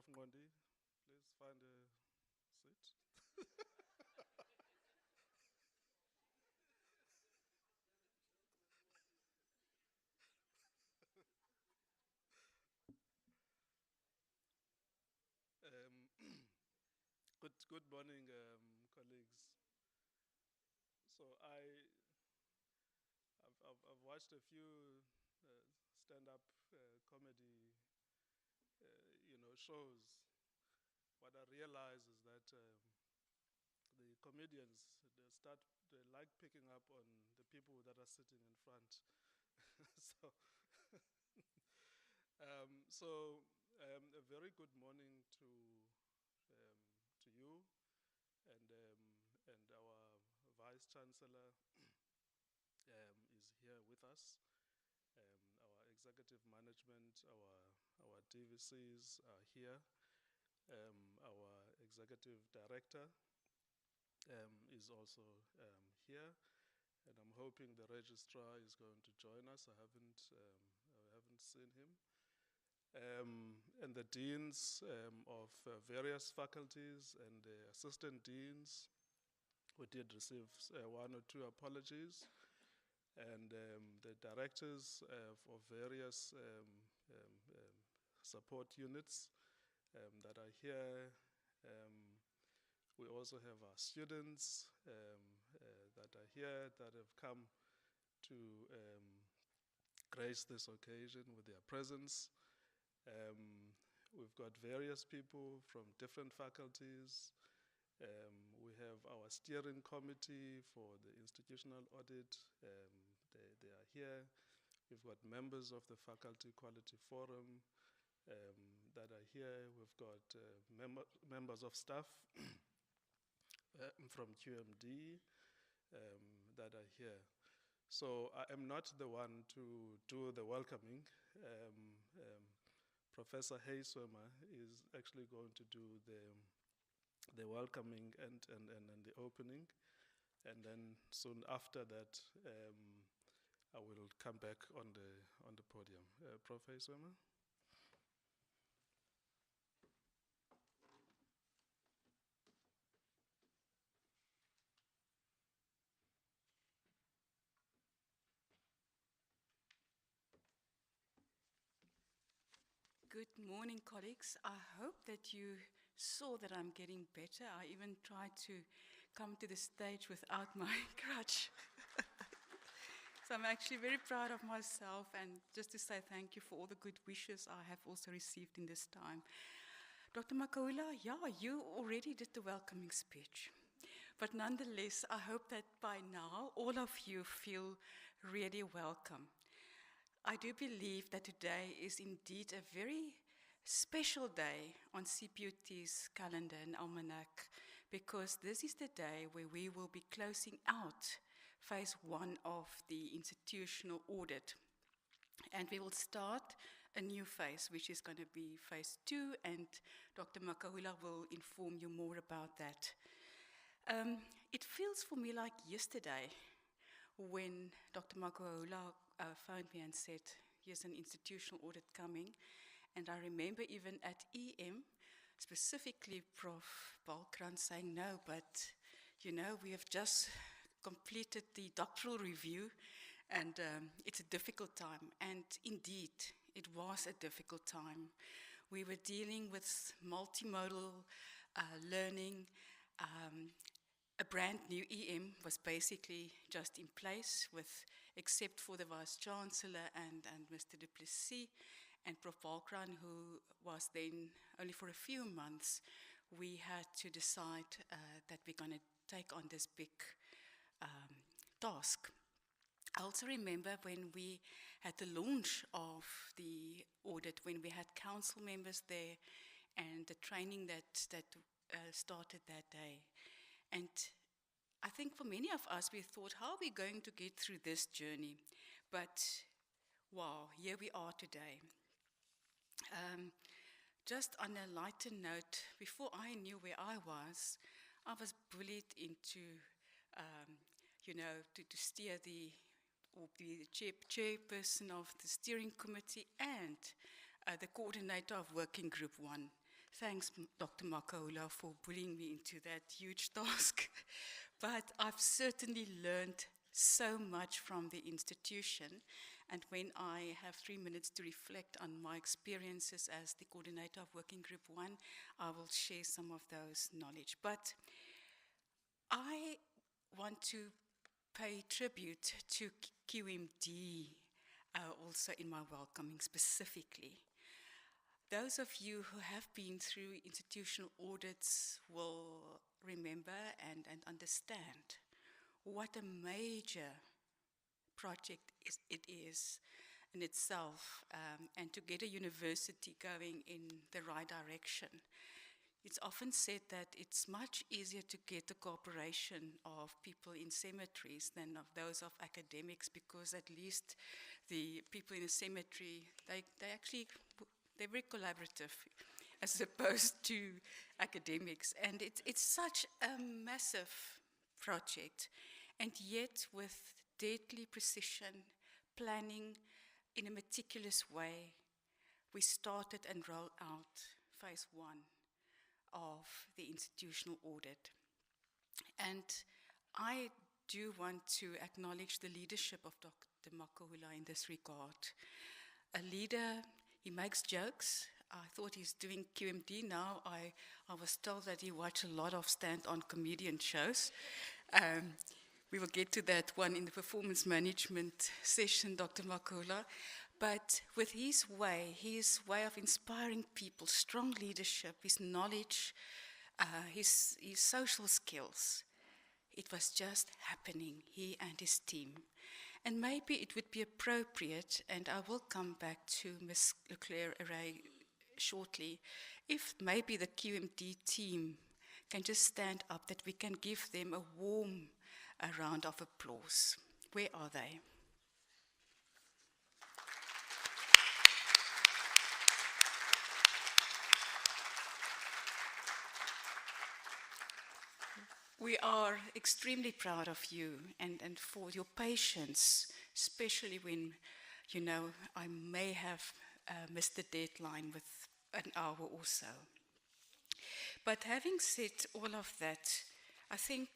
Prof. Ngondi, please find a seat. Um, good morning, colleagues. So I've watched a few stand-up comedy, shows. What I realize is that the comedians they like picking up on the people that are sitting in front. so, a very good morning um, to you and our Vice Chancellor is here with us. Our executive management, our DVCs are here. Our executive director is also here, and I'm hoping the registrar is going to join us. I haven't seen him. And the deans of various faculties and the assistant deans, we did receive one or two apologies, and the directors of various support units that are here. We also have our students that are here that have come to grace this occasion with their presence. We've got various people from different faculties. We have our steering committee for the institutional audit. They are here. We've got members of the Faculty Quality Forum that are here. We've got members of staff from QMD that are here. So I am not the one to do the welcoming. Professor Hayswemer is actually going to do the welcoming and the opening, and then soon after that I will come back on the podium. Prof. Hayswemer. Good morning, colleagues. I hope that you saw that I'm getting better. I even tried to come to the stage without my crutch. So I'm actually very proud of myself, and just to say thank you for all the good wishes I have also received in this time. Dr. Makaula, yeah, you already did the welcoming speech. But nonetheless, I hope that by now all of you feel really welcome. I do believe that today is indeed a very special day on Cput's calendar and almanac, because this is the day where we will be closing out phase 1 of the institutional audit. And we will start a new phase, which is going to be phase 2, and Dr. Makaula will inform you more about that. It feels for me like yesterday when Dr. Makaula phoned me and said, here's an institutional audit coming. And I remember even at EM, specifically Prof. Balkrans saying, no, but we have just completed the doctoral review, and it's a difficult time. And indeed, it was a difficult time. We were dealing with multimodal learning. A brand new EM was basically just in place, except for the Vice Chancellor and Mr. Du Plessis and Prof. Balkrans, who was then only for a few months. We had to decide that we're going to take on this big task. I also remember when we had the launch of the audit, when we had council members there and the training that started that day. And I think for many of us, we thought, how are we going to get through this journey? But, wow, here we are today. Just on a lighter note, before I knew where I was bullied into, to steer the chairperson of the steering committee and the coordinator of Working Group 1. Thanks, Dr. Makaula, for pulling me into that huge task. But I've certainly learned so much from the institution. And when I have 3 minutes to reflect on my experiences as the coordinator of Working Group 1, I will share some of those knowledge. But I want to pay tribute to QMD also in my welcoming specifically. Those of you who have been through institutional audits will remember and understand what a major project it is in itself, and to get a university going in the right direction. It's often said that it's much easier to get the cooperation of people in cemeteries than of those of academics, because at least the people in a cemetery, they're very collaborative as opposed to academics. And it's such a massive project. And yet with deadly precision, planning in a meticulous way, we started and rolled out phase 1 of the institutional audit. And I do want to acknowledge the leadership of Dr. Makaula in this regard. A leader, he makes jokes. I thought he's doing QMD now. I was told that he watched a lot of stand-on comedian shows. We will get to that one in the performance management session, Dr. Makaula. But with his way of inspiring people, strong leadership, his knowledge, his social skills, it was just happening, he and his team. And maybe it would be appropriate, and I will come back to Ms. Leclerc-Array shortly, if maybe the QMD team can just stand up, that we can give them a warm round of applause. Where are they? We are extremely proud of you and for your patience, especially when, I may have missed the deadline with an hour or so. But having said all of that, I think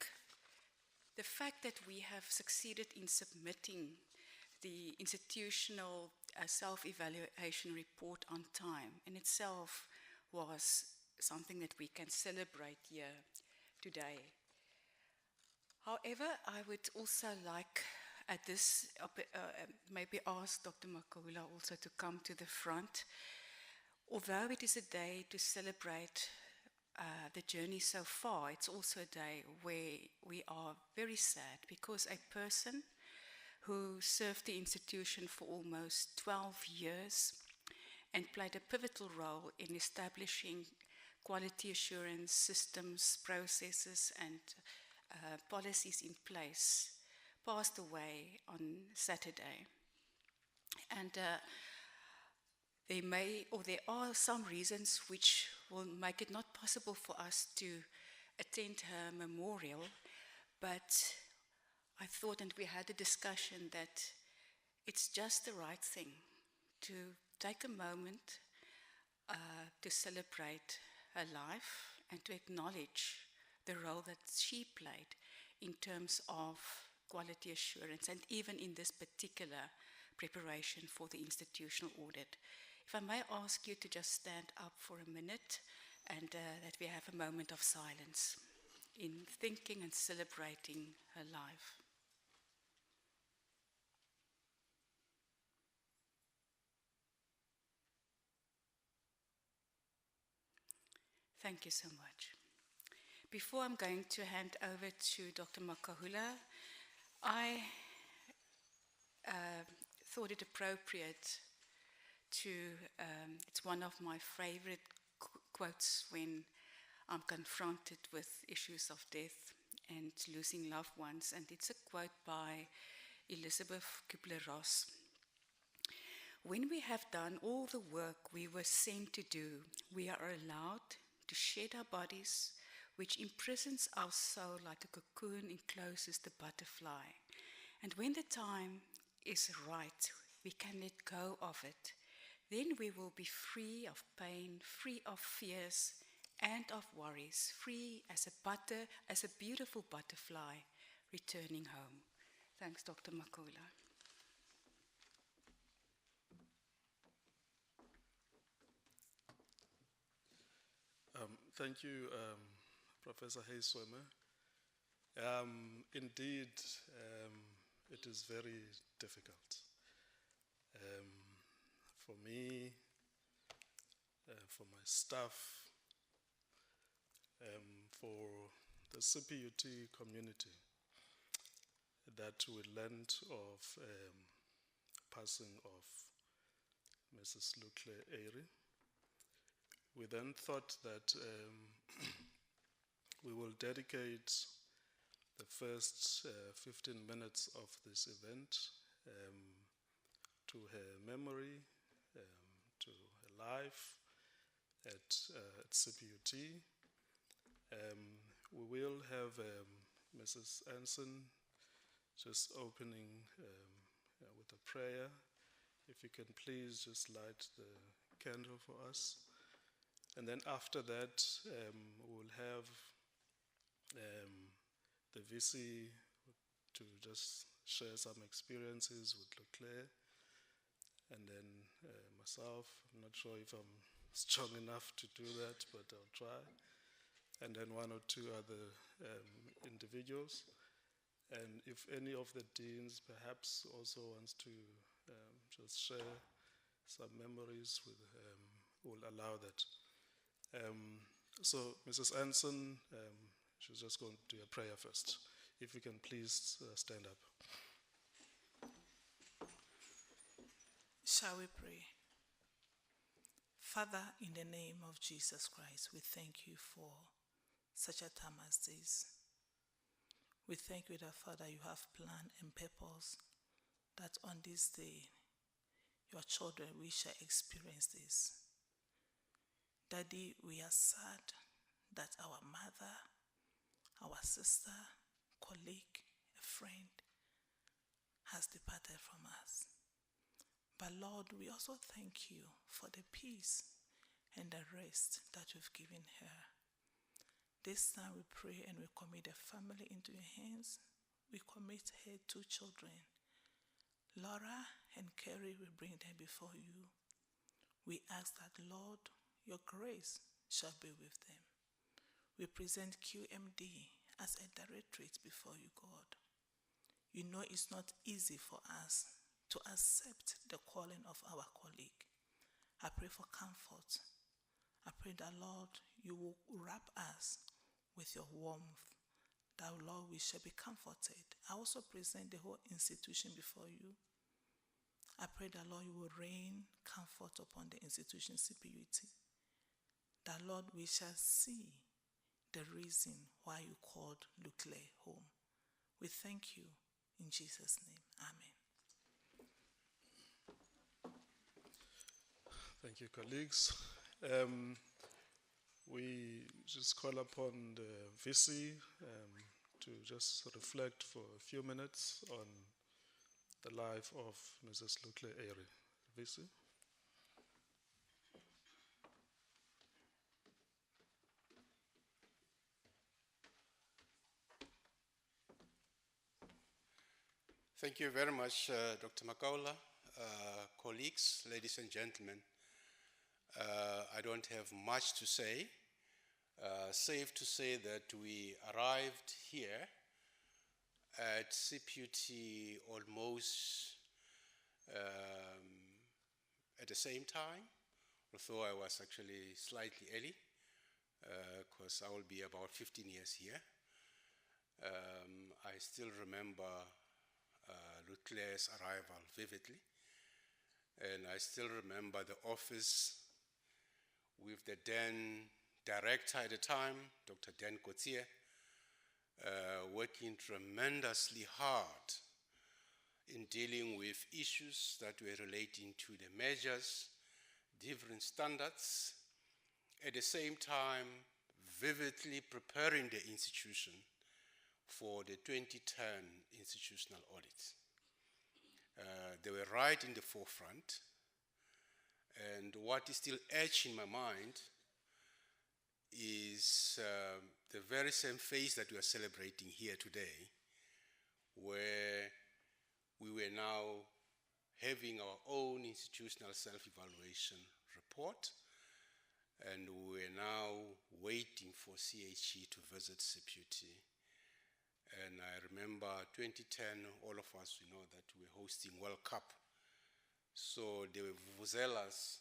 the fact that we have succeeded in submitting the institutional self-evaluation report on time in itself was something that we can celebrate here today. However, I would also like at this, maybe ask Dr. Makaula also to come to the front. Although it is a day to celebrate the journey so far, it's also a day where we are very sad, because a person who served the institution for almost 12 years and played a pivotal role in establishing quality assurance systems, processes, and policies in place, passed away on Saturday. And there are some reasons which will make it not possible for us to attend her memorial, but I thought, and we had a discussion, that it's just the right thing to take a moment to celebrate her life and to acknowledge the role that she played in terms of quality assurance, and even in this particular preparation for the institutional audit. If I may ask you to just stand up for a minute, and that we have a moment of silence in thinking and celebrating her life. Thank you so much. Before I'm going to hand over to Dr. Makaula, I thought it appropriate to, it's one of my favorite quotes when I'm confronted with issues of death and losing loved ones, and it's a quote by Elizabeth Kubler-Ross. When we have done all the work we were sent to do, we are allowed to shed our bodies, which imprisons our soul like a cocoon encloses the butterfly. And when the time is right, we can let go of it, Then we will be free of pain, free of fears and of worries, free as a beautiful butterfly returning home. Thanks, Dr. Makula. Thank you, Professor Hayswemmer. Indeed, it is very difficult. For me, for my staff, for the Cput community, that we learned of passing of Mrs. Lukle Eyre. We then thought that we will dedicate the first 15 minutes of this event to her memory, to her life at Cput. We will have Mrs. Anson just opening with a prayer. If you can please just light the candle for us. And then after that, we'll have the VC to just share some experiences with Leclerc. And then myself, I'm not sure if I'm strong enough to do that, but I'll try. And then one or two other individuals. And if any of the deans perhaps also wants to just share some memories with, we'll allow that. So Mrs. Anson, she's just going to do a prayer first. If you can please stand up. Shall we pray? Father, in the name of Jesus Christ, we thank you for such a time as this. We thank you that, Father, you have planned and purpose that on this day, your children, we shall experience this. Daddy, we are sad that our mother, our sister, colleague, a friend has departed from us. But Lord, we also thank you for the peace and the rest that you've given her. This time we pray and we commit the family into your hands. We commit her two children, Laura and Kerry, we bring them before you. We ask that, Lord, your grace shall be with them. We present QMD as a directorate before you, God. You know it's not easy for us to accept the calling of our colleague. I pray for comfort. I pray that, Lord, you will wrap us with your warmth, that, Lord, we shall be comforted. I also present the whole institution before you. I pray that, Lord, you will rain comfort upon the institution Cput. That, Lord, we shall see the reason why you called Lukle home. We thank you in Jesus' name. Amen. Thank you, colleagues. We just call upon the VC to just reflect for a few minutes on the life of Mrs. Lukle Eyre. VC. Thank you very much, Dr. Makula, colleagues, ladies and gentlemen. I don't have much to say. Safe to say that we arrived here at Cput almost at the same time, although I was actually slightly early, because I will be about 15 years here. I still remember Lukle's arrival vividly, and I still remember the office with the then director at the time, Dr. Dan Kotier, working tremendously hard in dealing with issues that were relating to the measures, different standards, at the same time vividly preparing the institution for the 2010 institutional audit. They were right in the forefront. And what is still etched in my mind is the very same phase that we are celebrating here today, where we were now having our own institutional self-evaluation report, and we are now waiting for CHE to visit Cput. And I remember 2010, all of us, we know that we were hosting World Cup. So there were vuvuzelas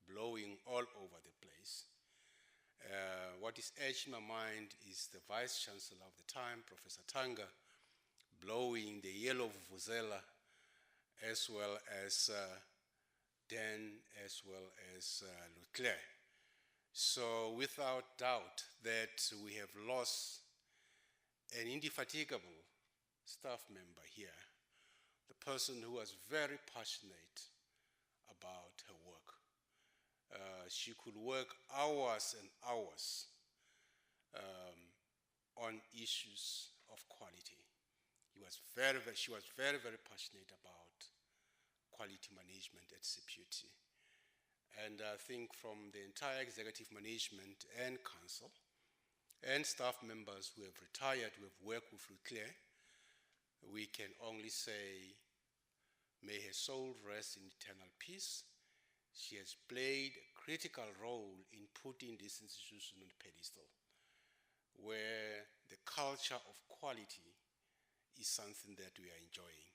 blowing all over the place. What is etched in my mind is the Vice Chancellor of the time, Professor Tanga, blowing the yellow vuvuzela, as well as Dan, as well as Leclerc. So without doubt that we have lost an indefatigable staff member here, the person who was very passionate about her work. She could work hours and hours on issues of quality. She was very, very passionate about quality management at Cput. And I think from the entire executive management and council and staff members who have retired, who have worked with Leclerc, we can only say, may her soul rest in eternal peace. She has played a critical role in putting this institution on the pedestal, where the culture of quality is something that we are enjoying.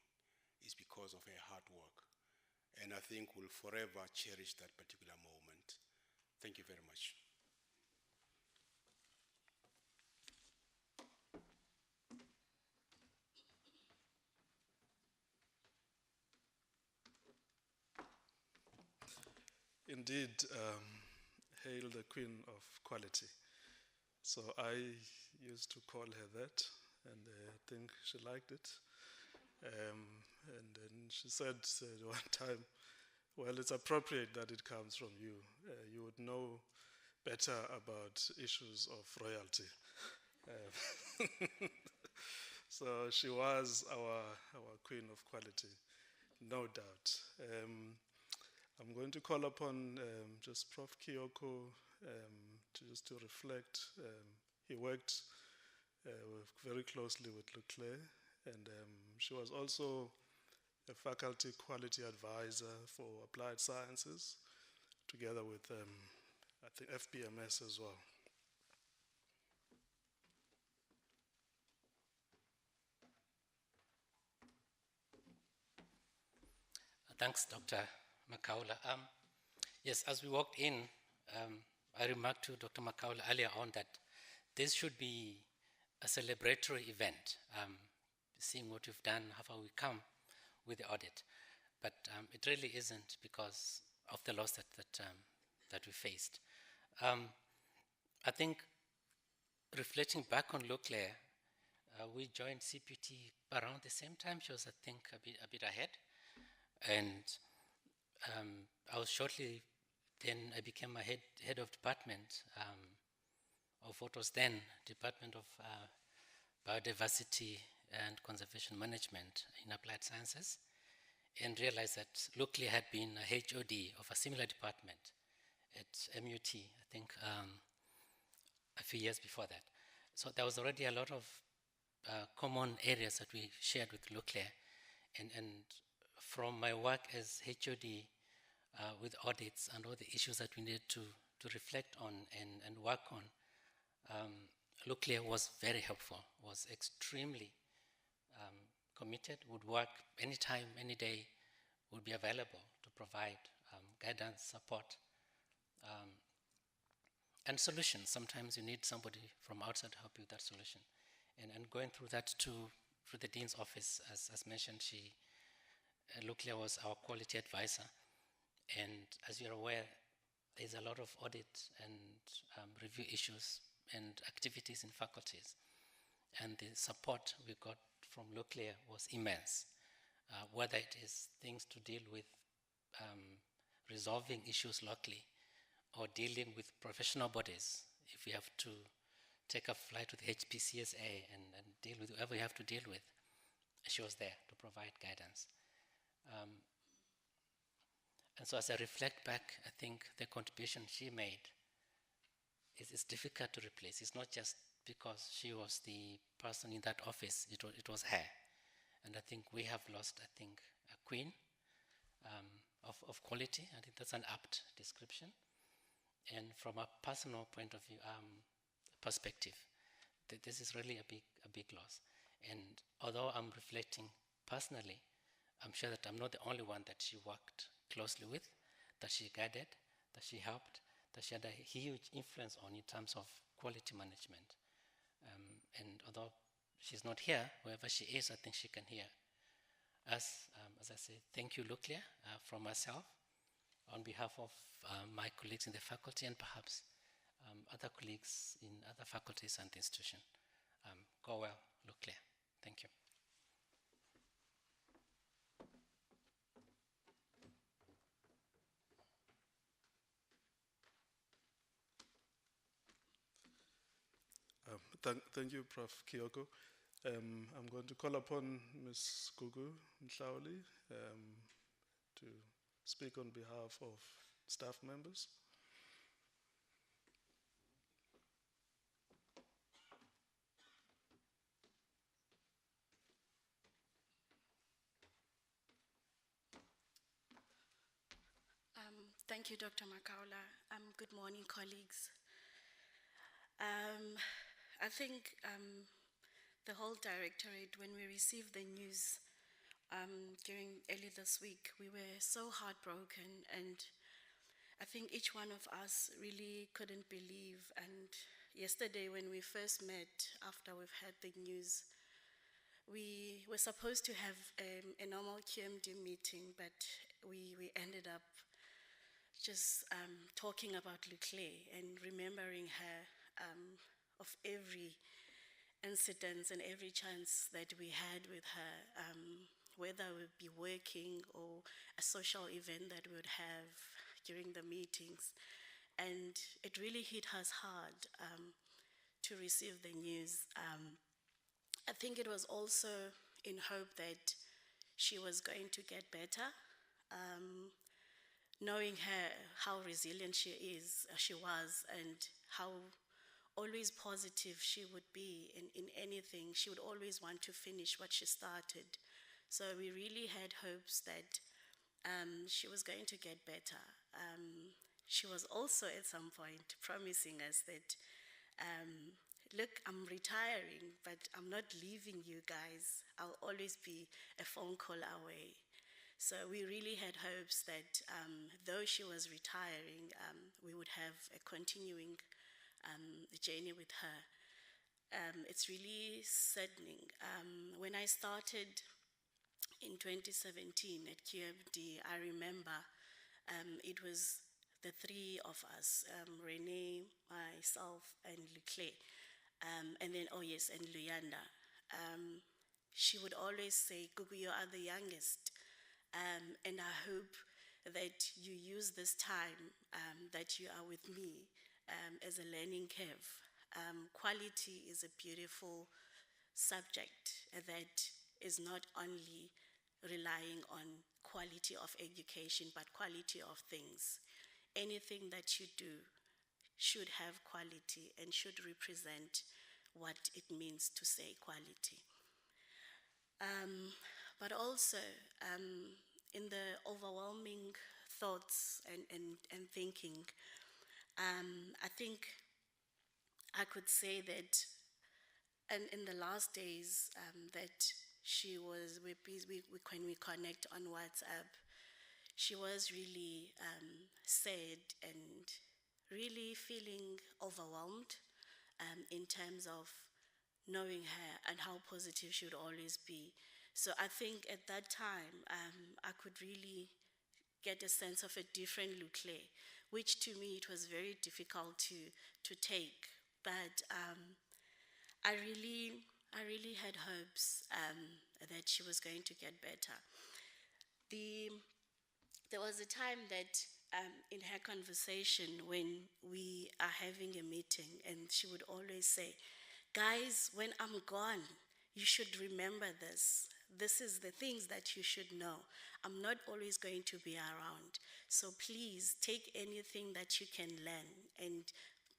It's because of her hard work. And I think we'll forever cherish that particular moment. Thank you very much. Indeed, hail the queen of quality. So I used to call her that, and I think she liked it. And then she said one time, well, it's appropriate that it comes from you. You would know better about issues of royalty. So she was our queen of quality, no doubt. I'm going to call upon just Prof. Kyoko just to reflect. He worked very closely with Leclerc, and she was also a faculty quality advisor for applied sciences, together with, I think, FPMS as well. Thanks, Dr. Makaula. Yes, as we walked in, I remarked to Dr. Makaula earlier on that this should be a celebratory event, seeing what we've done, how far we come with the audit. But it really isn't because of the loss that we faced. I think reflecting back on Leclerc, we joined Cput around the same time. She was, I think, a bit ahead. And I was shortly, then I became a head of department of what was then Department of Biodiversity and Conservation Management in Applied Sciences, and realized that Leclerc had been a HOD of a similar department at MUT, I think a few years before that. So there was already a lot of common areas that we shared with Leclerc, and from my work as HOD with audits and all the issues that we needed to reflect on and work on, Leclerc was very helpful, was extremely committed, would work anytime, any day, would be available to provide guidance, support, and solutions. Sometimes you need somebody from outside to help you with that solution. And going through that through the Dean's office, as mentioned, Leclerc was our quality advisor. And as you're aware, there's a lot of audit and review issues and activities in faculties. And the support we got from Leclerc was immense, whether it is things to deal with resolving issues locally or dealing with professional bodies. If we have to take a flight with HPCSA and deal with whoever you have to deal with, she was there to provide guidance. And so as I reflect back, I think the contribution she made is difficult to replace. It's not just because she was the person in that office, it was her. And I think we have lost, I think, a queen of quality. I think that's an apt description. And from a personal point of view, perspective, this is really a big loss. And although I'm reflecting personally, I'm sure that I'm not the only one that she worked closely with, that she guided, that she helped, that she had a huge influence on in terms of quality management. And although she's not here, wherever she is, I think she can hear us. As I say, thank you, Luclia, from myself, on behalf of my colleagues in the faculty and perhaps other colleagues in other faculties and institutions. Go well, Luclia. Thank you. Thank you, Prof. Kyoko. I'm going to call upon Ms. Gugu Mhlauli to speak on behalf of staff members. Thank you, Dr. Makaula. Good morning, colleagues. I think the whole directorate, when we received the news during early this week, we were so heartbroken, and I think each one of us really couldn't believe. And yesterday when we first met, after we've had the news, we were supposed to have a normal QMD meeting, but we ended up just talking about Luclé and remembering her of every incident and every chance that we had with her, whether we'd be working or a social event that we would have during the meetings. And it really hit us hard to receive the news. I think it was also in hope that she was going to get better. Knowing her, how resilient she was, and how always positive she would be in anything. She would always want to finish what she started. So we really had hopes that she was going to get better. She was also at some point promising us that, look, I'm retiring, but I'm not leaving you guys. I'll always be a phone call away. So we really had hopes that though she was retiring, we would have a continuing journey with her. It's really saddening. When I started in 2017 at QMD, I remember it was the three of us, Renee, myself, and Luclé. And then, oh yes, and Luyanda. She would always say, Gugu, you are the youngest. And I hope that you use this time that you are with me as a learning curve. Quality is a beautiful subject that is not only relying on quality of education, but quality of things. Anything that you do should have quality and should represent what it means to say quality. But also, in the overwhelming thoughts and thinking, I think I could say that, and in the last days, that she was, when we connect on WhatsApp, she was really sad and really feeling overwhelmed in terms of knowing her and how positive she would always be. So I think at that time, I could really get a sense of a different Luclé, which to me it was very difficult to take. But I really had hopes that she was going to get better. There was a time that in her conversation when we are having a meeting, and she would always say, guys, when I'm gone, you should remember this, This is the things that you should know. I'm not always going to be around. So please take anything that you can learn and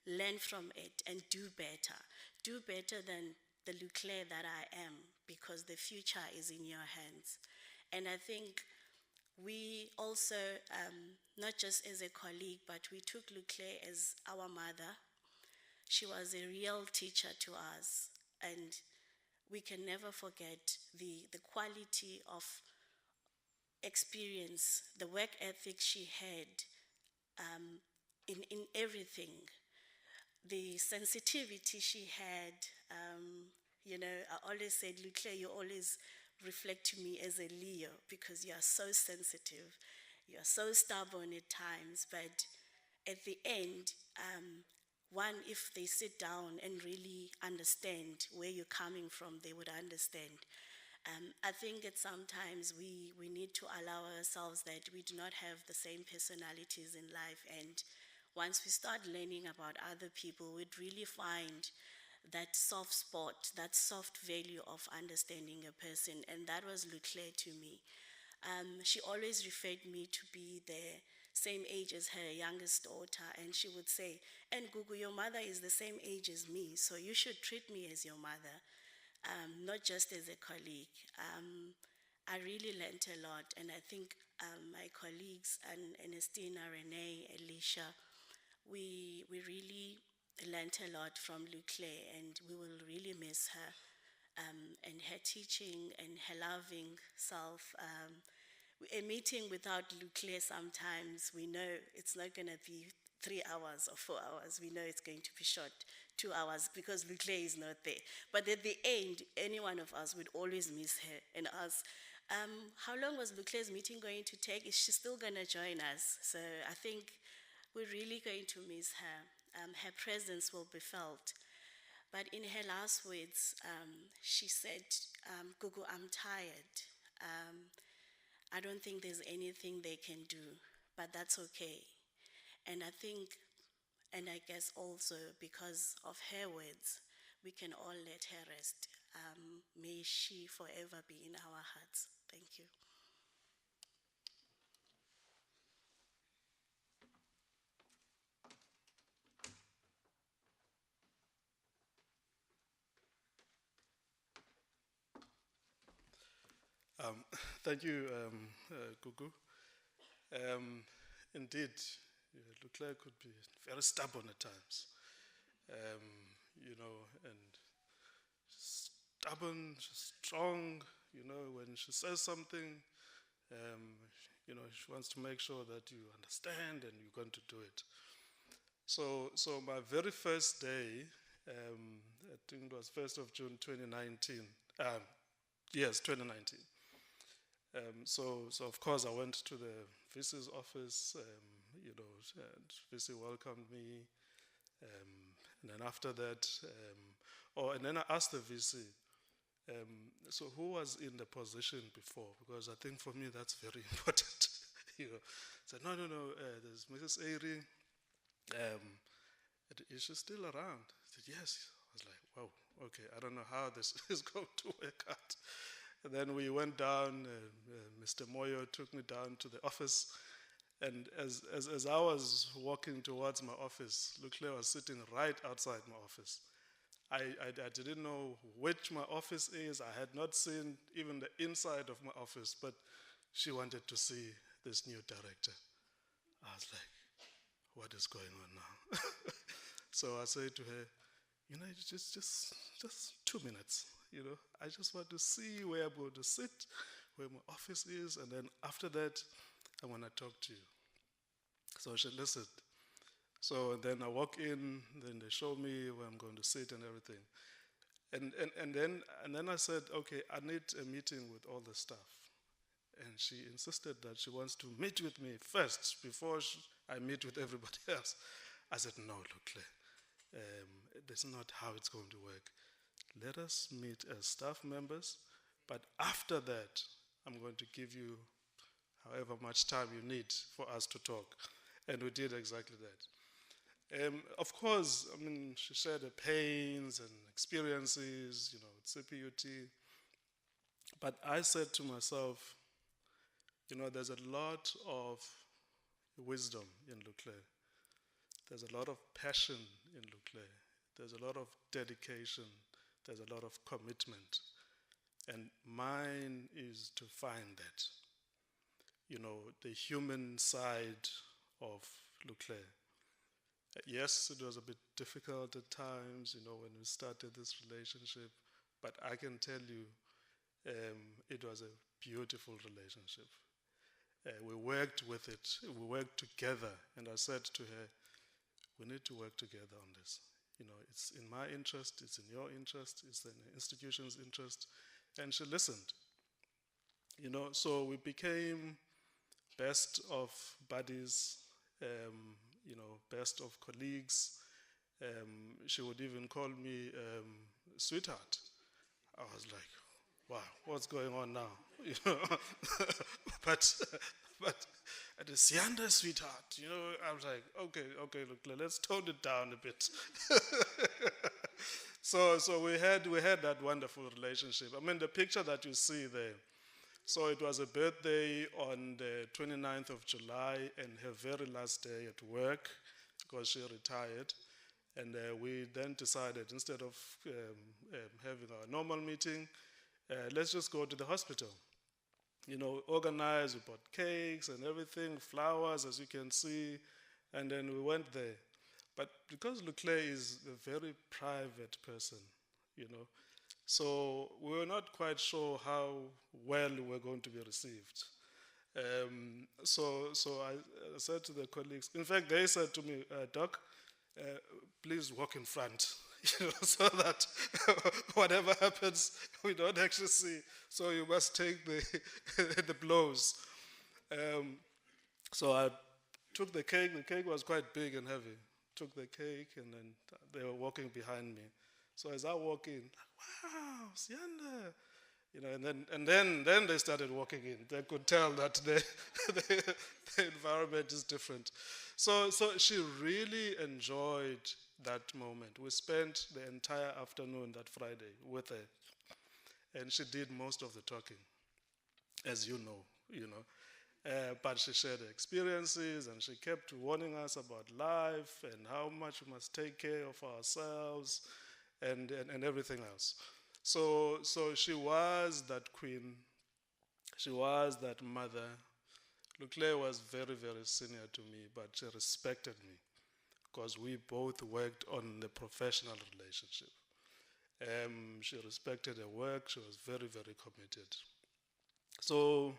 learn from it and do better. Do better than the Leclerc that I am, because the future is in your hands. And I think we also, not just as a colleague, but we took Leclerc as our mother. She was a real teacher to us, and we can never forget the quality of experience, the work ethic she had in everything, the sensitivity she had. I always said, Leclerc, you always reflect to me as a Leo because you are so sensitive, you are so stubborn at times, but at the end, one, if they sit down and really understand where you're coming from, they would understand. I think that sometimes we need to allow ourselves that we do not have the same personalities in life, and once we start learning about other people, we'd really find that soft spot, that soft value of understanding a person, and that was Leclerc to me. She always referred me to be the same age as her youngest daughter, and she would say, and Gugu, your mother is the same age as me, so you should treat me as your mother, not just as a colleague. I really learned a lot, and I think my colleagues, and Ernestina, Renee, Alicia, we really learned a lot from Leclerc, and we will really miss her and her teaching and her loving self. A meeting without Leclerc, sometimes we know it's not going to be 3 hours or 4 hours. We know it's going to be short, 2 hours, because Leclerc is not there. But at the end, any one of us would always miss her and ask, how long was Leclerc's meeting going to take? Is she still going to join us? So I think we're really going to miss her. Her presence will be felt. But in her last words, she said, Gugu, I'm tired. I don't think there's anything they can do, but that's okay. And I think, and I guess also because of her words, we can all let her rest. May she forever be in our hearts. Thank you. Thank you, Gugu. Indeed, Leclerc could be very stubborn at times, and stubborn, strong, when she says something, she wants to make sure that you understand and you're going to do it. So my very first day, I think it was 1st of June 2019, yes, 2019. So of course I went to the VC's office, and VC welcomed me, and then after that, and then I asked the VC, so who was in the position before? Because I think for me that's very important. I said, no, there's Mrs. Airy, is she still around? I said, yes. I was like, wow, okay, I don't know how this is going to work out. And then we went down, Mr. Moyo took me down to the office, and as I was walking towards my office, Leclerc was sitting right outside my office. I didn't know which my office is. I had not seen even the inside of my office, but she wanted to see this new director. I was like, what is going on now? So I said to her, just 2 minutes. I just want to see where I'm going to sit, where my office is, and then after that, I want to talk to you. So she listened. So then I walk in, then they show me where I'm going to sit and everything. And then I said, okay, I need a meeting with all the staff. And she insisted that she wants to meet with me first before I meet with everybody else. I said, no, Leclerc, that's not how it's going to work. Let us meet as staff members, but after that, I'm going to give you however much time you need for us to talk. And we did exactly that. Of course, she shared her pains and experiences, with Cput. But I said to myself, there's a lot of wisdom in Leclerc. There's a lot of passion in Leclerc. There's a lot of dedication. There's a lot of commitment. And mine is to find that, the human side of Leclerc. Yes, it was a bit difficult at times, when we started this relationship, but I can tell you it was a beautiful relationship. We worked with it, we worked together, and I said to her, we need to work together on this. It's in my interest, it's in your interest, it's in the institution's interest, and she listened. So we became best of buddies, best of colleagues. She would even call me sweetheart. I was like, wow, what's going on now? but at the Sianda, sweetheart, I was like, okay, look, let's tone it down a bit. So we had that wonderful relationship. I mean, the picture that you see there. So it was a birthday on the 29th of July and her very last day at work because she retired. And we then decided, instead of having our normal meeting, let's just go to the hospital. Organize, we bought cakes and everything, flowers, as you can see, and then we went there. But because Leclerc is a very private person, so we were not quite sure how well we were going to be received. So I said to the colleagues, in fact, they said to me, Doc, please walk in front, so that whatever happens, we don't actually see. So you must take the blows. So I took the cake. The cake was quite big and heavy. Took the cake, and then they were walking behind me. So as I walk in, like, wow, Sianda, and then they started walking in. They could tell that the environment is different. So she really enjoyed that moment. We spent the entire afternoon that Friday with her, and she did most of the talking, as you know. But she shared her experiences, and she kept warning us about life and how much we must take care of ourselves and everything else. So she was that queen. She was that mother. Leclerc was very, very senior to me, but she respected me because we both worked on the professional relationship. She respected her work. She was very, very committed. So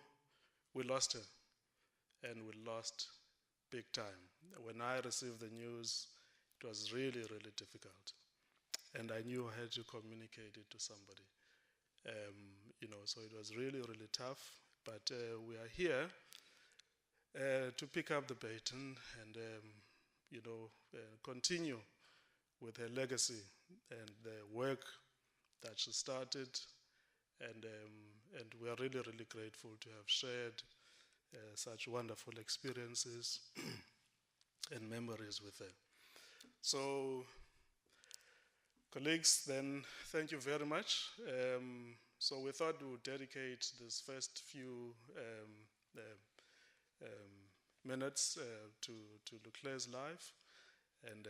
we lost her, and we lost big time. When I received the news, it was really, really difficult. And I knew I had to communicate it to somebody. So it was really, really tough. But we are here to pick up the baton and, continue with her legacy and the work that she started. And we are really, really grateful to have shared such wonderful experiences and memories with her. So, colleagues, then thank you very much. So we thought we would dedicate this first few minutes to Leclerc's life, and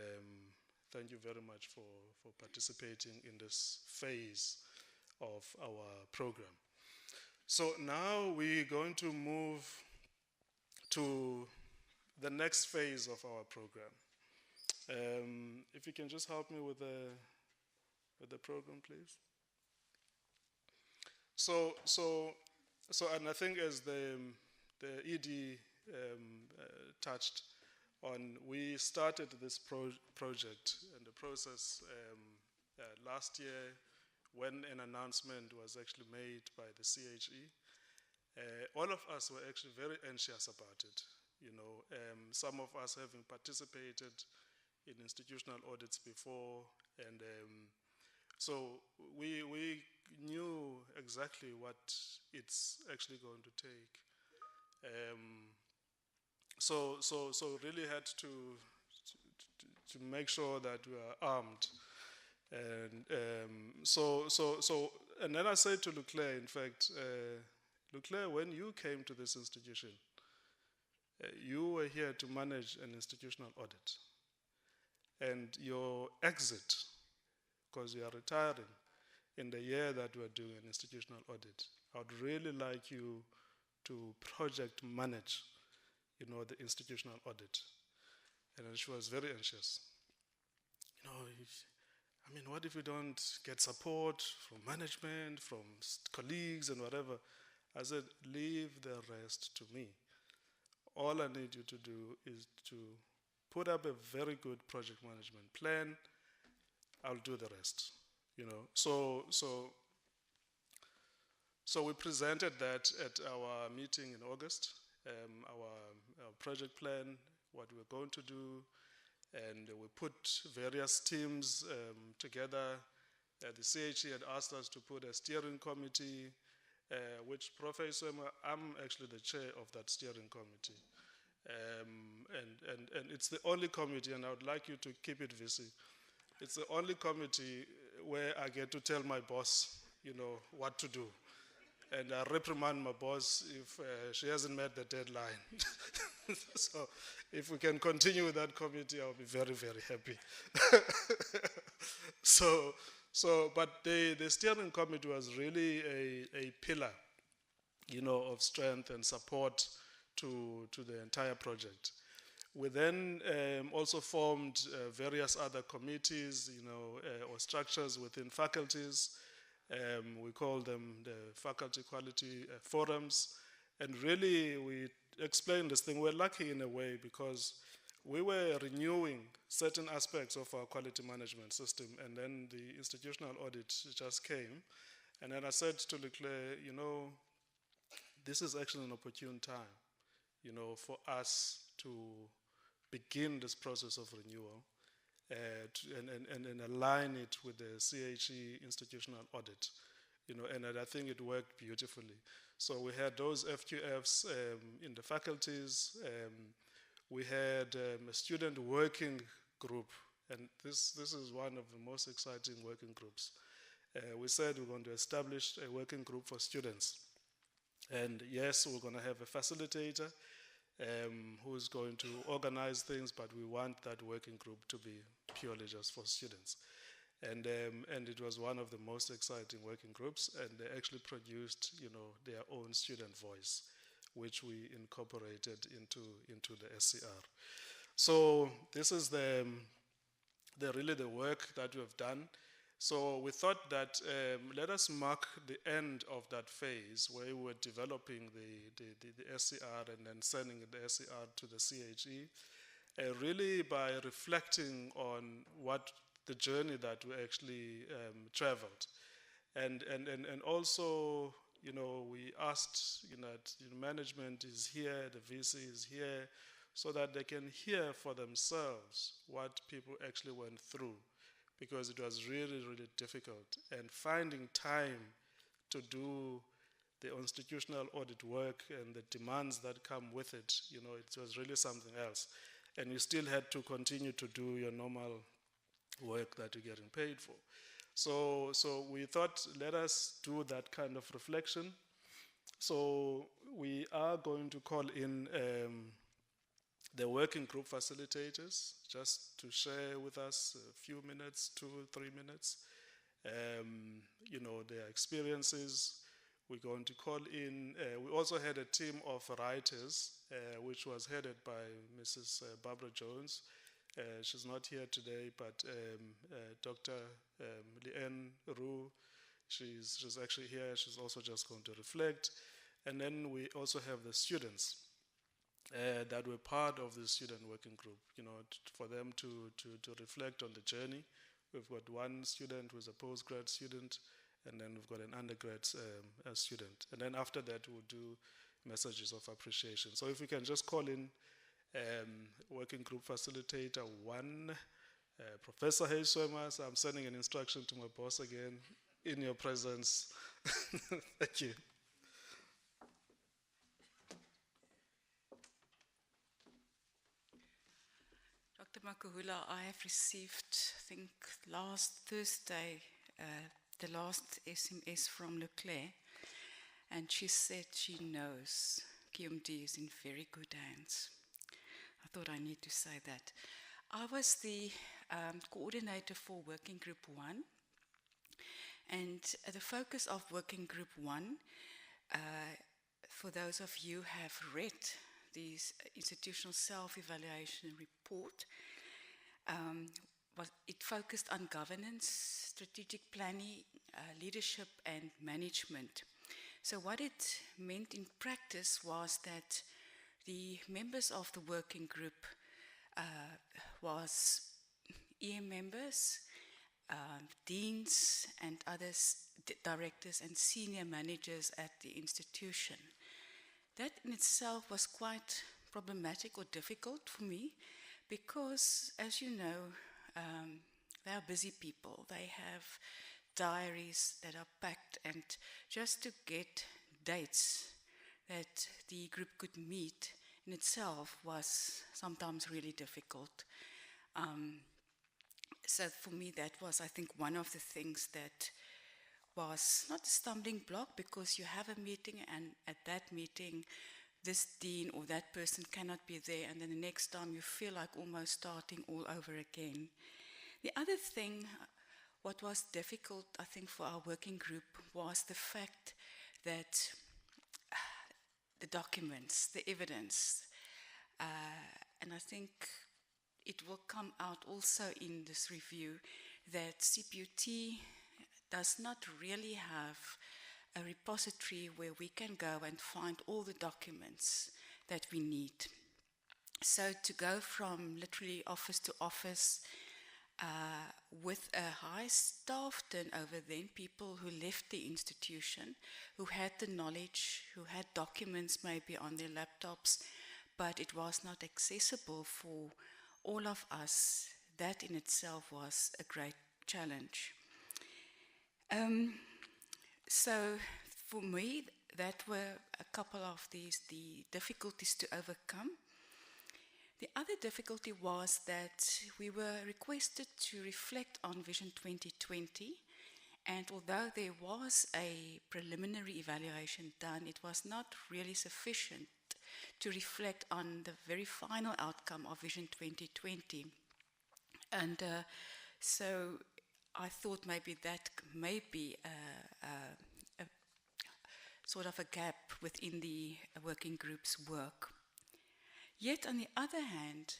thank you very much for participating in this phase of our program. So now we're going to move to the next phase of our program. If you can just help me with the program, please. So, and I think as the ED touched on, we started this project and the process last year when an announcement was actually made by the CHE. All of us were actually very anxious about it. Some of us having participated in institutional audits before, and so we knew exactly what it's actually going to take. So really had to make sure that we are armed And and then I said to Leclerc, in fact, Leclerc, when you came to this institution, you were here to manage an institutional audit. And your exit, because you are retiring in the year that we are doing an institutional audit, I would really like you to project manage, the institutional audit. And then she was very anxious. What if we don't get support from management, from colleagues and whatever? I said, leave the rest to me. All I need you to do is to put up a very good project management plan. I'll do the rest. So we presented that at our meeting in August, our project plan, what we're going to do, and we put various teams together. The CHE had asked us to put a steering committee, which Professor, I'm actually the chair of that steering committee. And it's the only committee, and I would like you to keep it busy. It's the only committee where I get to tell my boss, what to do. And I reprimand my boss if she hasn't met the deadline. So if we can continue with that committee, I'll be very, very happy. But the steering committee was really a pillar, of strength and support to the entire project. We then also formed various other committees, or structures within faculties. We call them the faculty quality forums. And really, we explained this thing. We're lucky in a way because we were renewing certain aspects of our quality management system, and then the institutional audit just came. And then I said to Leclerc, this is actually an opportune time, for us to begin this process of renewal and align it with the CHE institutional audit, and I think it worked beautifully. So we had those FQFs in the faculties. We had a student working group, and this is one of the most exciting working groups. We said we're going to establish a working group for students. And yes, we're going to have a facilitator who's going to organize things, but we want that working group to be purely just for students. And it was one of the most exciting working groups, and they actually produced, their own student voice, which we incorporated into the SCR. So this is really the work that we have done. So we thought that let us mark the end of that phase where we were developing the SCR and then sending the SCR to the CHE, really by reflecting on what the journey that we actually traveled. And also, we asked, that management is here, the VC is here, so that they can hear for themselves what people actually went through, because it was really, really difficult. And finding time to do the institutional audit work and the demands that come with it, it was really something else. And you still had to continue to do your normal work that you're getting paid for. So we thought, let us do that kind of reflection. So we are going to call in the working group facilitators just to share with us a few minutes, 2 or 3 minutes, their experiences. We're going to call in, we also had a team of writers, which was headed by Mrs. Barbara Jones. She's not here today, but Dr. Leanne Roux, she's actually here. She's also just going to reflect. And then we also have the students that were part of the student working group, for them to reflect on the journey. We've got one student who's a postgrad student, and then we've got an undergrad student. And then after that, we'll do messages of appreciation. So if we can just call in working group facilitator 1, Professor Hayeswema. So I'm sending an instruction to my boss again in your presence. Thank you. Dr. Makahula, I have received, I think last Thursday, the last SMS from Leclerc, and she said she knows QMD is in very good hands. I thought I need to say that. I was the coordinator for Working Group 1, and the focus of Working Group 1, for those of you who have read the institutional self-evaluation report, it focused on governance, strategic planning, leadership and management. So what it meant in practice was that the members of the working group was EM members, deans and others, directors and senior managers at the institution. That in itself was quite problematic or difficult for me because, as you know, they are busy people. They have diaries that are packed, and just to get dates that the group could meet in itself was sometimes really difficult. So for me, that was, I think, one of the things that was not a stumbling block, because you have a meeting and at that meeting this dean or that person cannot be there, and then the next time you feel like almost starting all over again. The other thing, what was difficult, I think, for our working group was the fact that the documents, the evidence, and I think it will come out also in this review, that Cput does not really have a repository where we can go and find all the documents that we need. So to go from literally office to office with a high staff turnover, then people who left the institution, who had the knowledge, who had documents maybe on their laptops, but it was not accessible for all of us, that in itself was a great challenge. So for me, that were a couple of the difficulties to overcome. The other difficulty was that we were requested to reflect on Vision 2020, and although there was a preliminary evaluation done, it was not really sufficient to reflect on the very final outcome of Vision 2020. And so I thought maybe that may be a sort of a gap within the working group's work. Yet on the other hand,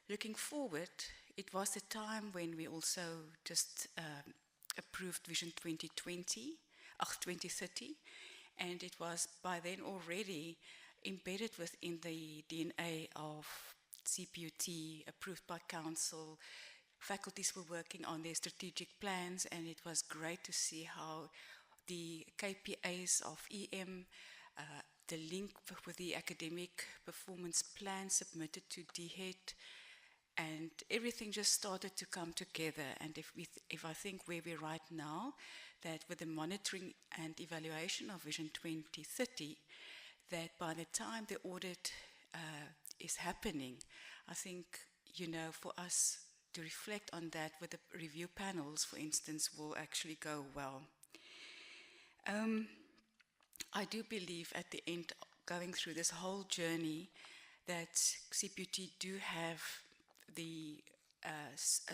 looking forward, it was the time when we also just approved Vision 2030, and it was by then already embedded within the DNA of Cput, approved by council. Faculties were working on their strategic plans, and it was great to see how the KPIs of EM, the link with the academic performance plan submitted to DHET, and everything just started to come together. And if I think where we're right now, that with the monitoring and evaluation of Vision 2030, that by the time the audit is happening, I think, for us to reflect on that with the review panels, for instance, will actually go well. I do believe at the end, going through this whole journey, that Cput do have a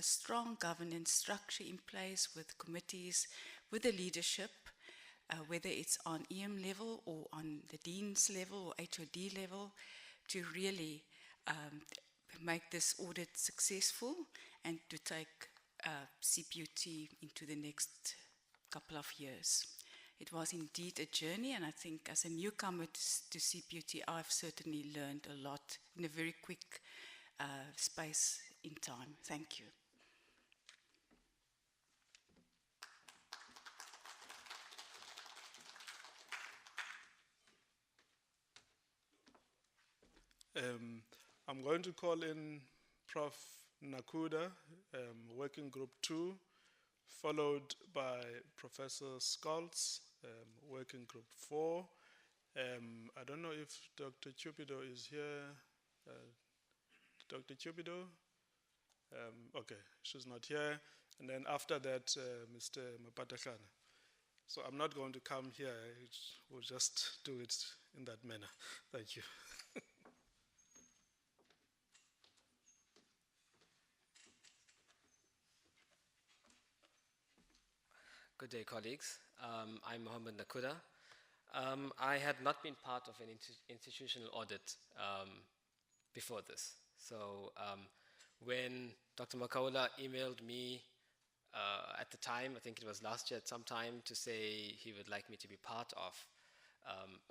strong governance structure in place with committees, with the leadership, whether it's on EM level or on the dean's level or HOD level, to really make this audit successful and to take Cput into the next couple of years. It was indeed a journey, and I think as a newcomer to Cput, I've certainly learned a lot in a very quick space in time. Thank you. I'm going to call in Prof. Nakuda, Working Group 2, followed by Professor Scholz, Working Group 4. I don't know if Dr. Cput is here. Dr. Cput? Okay, she's not here. And then after that, Mr. Mapatahlana. So I'm not going to come here. We'll just do it in that manner. Thank you. Good day, colleagues. I'm Mohammed Nakuda. I had not been part of an institutional audit before this. So when Dr. Makaula emailed me at the time, I think it was last year at some time, to say he would like me to be part of,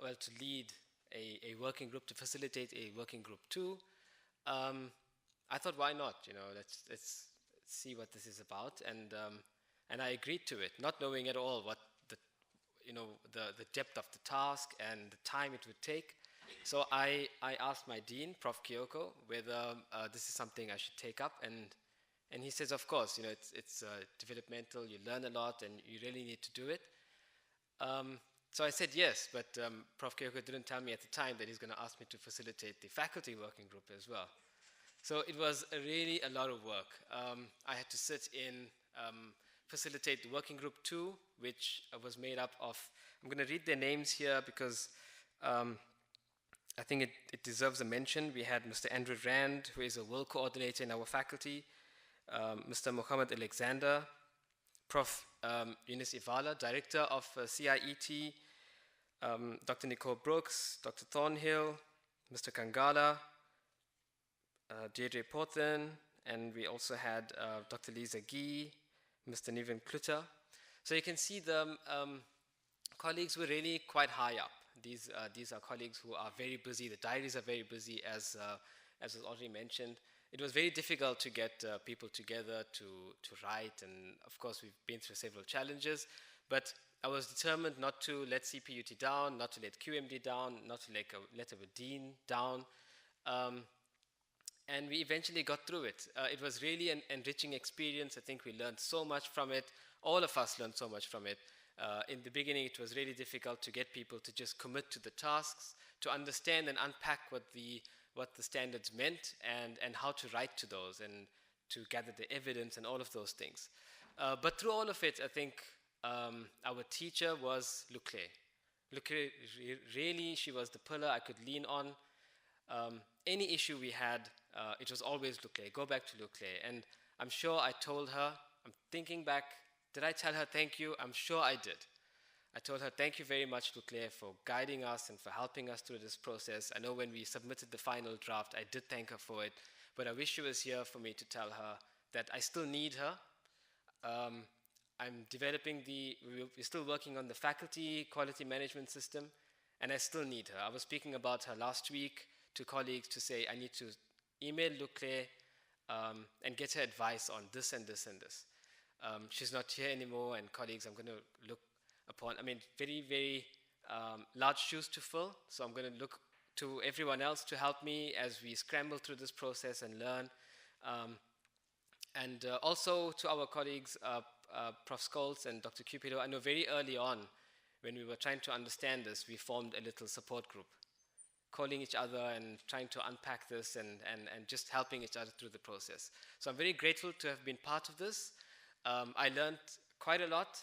to lead a working group, to facilitate a working group too, I thought, why not? Let's see what this is about. And I agreed to it, not knowing at all what the depth of the task and the time it would take. So I asked my dean, Prof. Kyoko, whether this is something I should take up, and he says, of course, it's developmental, you learn a lot, and you really need to do it. So I said yes, but Prof. Kyoko didn't tell me at the time that he's going to ask me to facilitate the faculty working group as well. So it was really a lot of work. I had to sit in, facilitate the working group 2, which was made up of, I'm going to read their names here because I think it deserves a mention. We had Mr. Andrew Rand, who is a world coordinator in our faculty, Mr. Mohammed Alexander, Prof. Eunice Ivala, Director of CIET, Dr. Nicole Brooks, Dr. Thornhill, Mr. Kangala, Deirdre Porthen, and we also had Dr. Lisa Gee, Mr. Niven Klutter. So you can see the colleagues were really quite high up. These are colleagues who are very busy. The diaries are very busy, as was already mentioned. It was very difficult to get people together to write, and of course we've been through several challenges, but I was determined not to let Cput down, not to let QMD down, not to let our dean down, and we eventually got through it. It was really an enriching experience. I think we learned so much from it. All of us learned so much from it. In the beginning, it was really difficult to get people to just commit to the tasks, to understand and unpack what the standards meant and how to write to those and to gather the evidence and all of those things. But through all of it, I think our teacher was Luclé. Luclé, really, she was the pillar I could lean on. Any issue we had, it was always Luclé. Go back to Luclé. And I'm sure I told her, I'm thinking back, did I tell her thank you? I'm sure I did. I told her, thank you very much, Luclé, for guiding us and for helping us through this process. I know when we submitted the final draft, I did thank her for it, but I wish she was here for me to tell her that I still need her. I'm developing we're still working on the faculty quality management system, and I still need her. I was speaking about her last week to colleagues to say, I need to email Luclé and get her advice on this and this and this. She's not here anymore, and colleagues, I'm going to look upon, very, very large shoes to fill, so I'm going to look to everyone else to help me as we scramble through this process and learn. And also to our colleagues, Prof. Scholes and Dr. Cupido, I know very early on, when we were trying to understand this, we formed a little support group, calling each other and trying to unpack this and just helping each other through the process. So I'm very grateful to have been part of this. I learned quite a lot.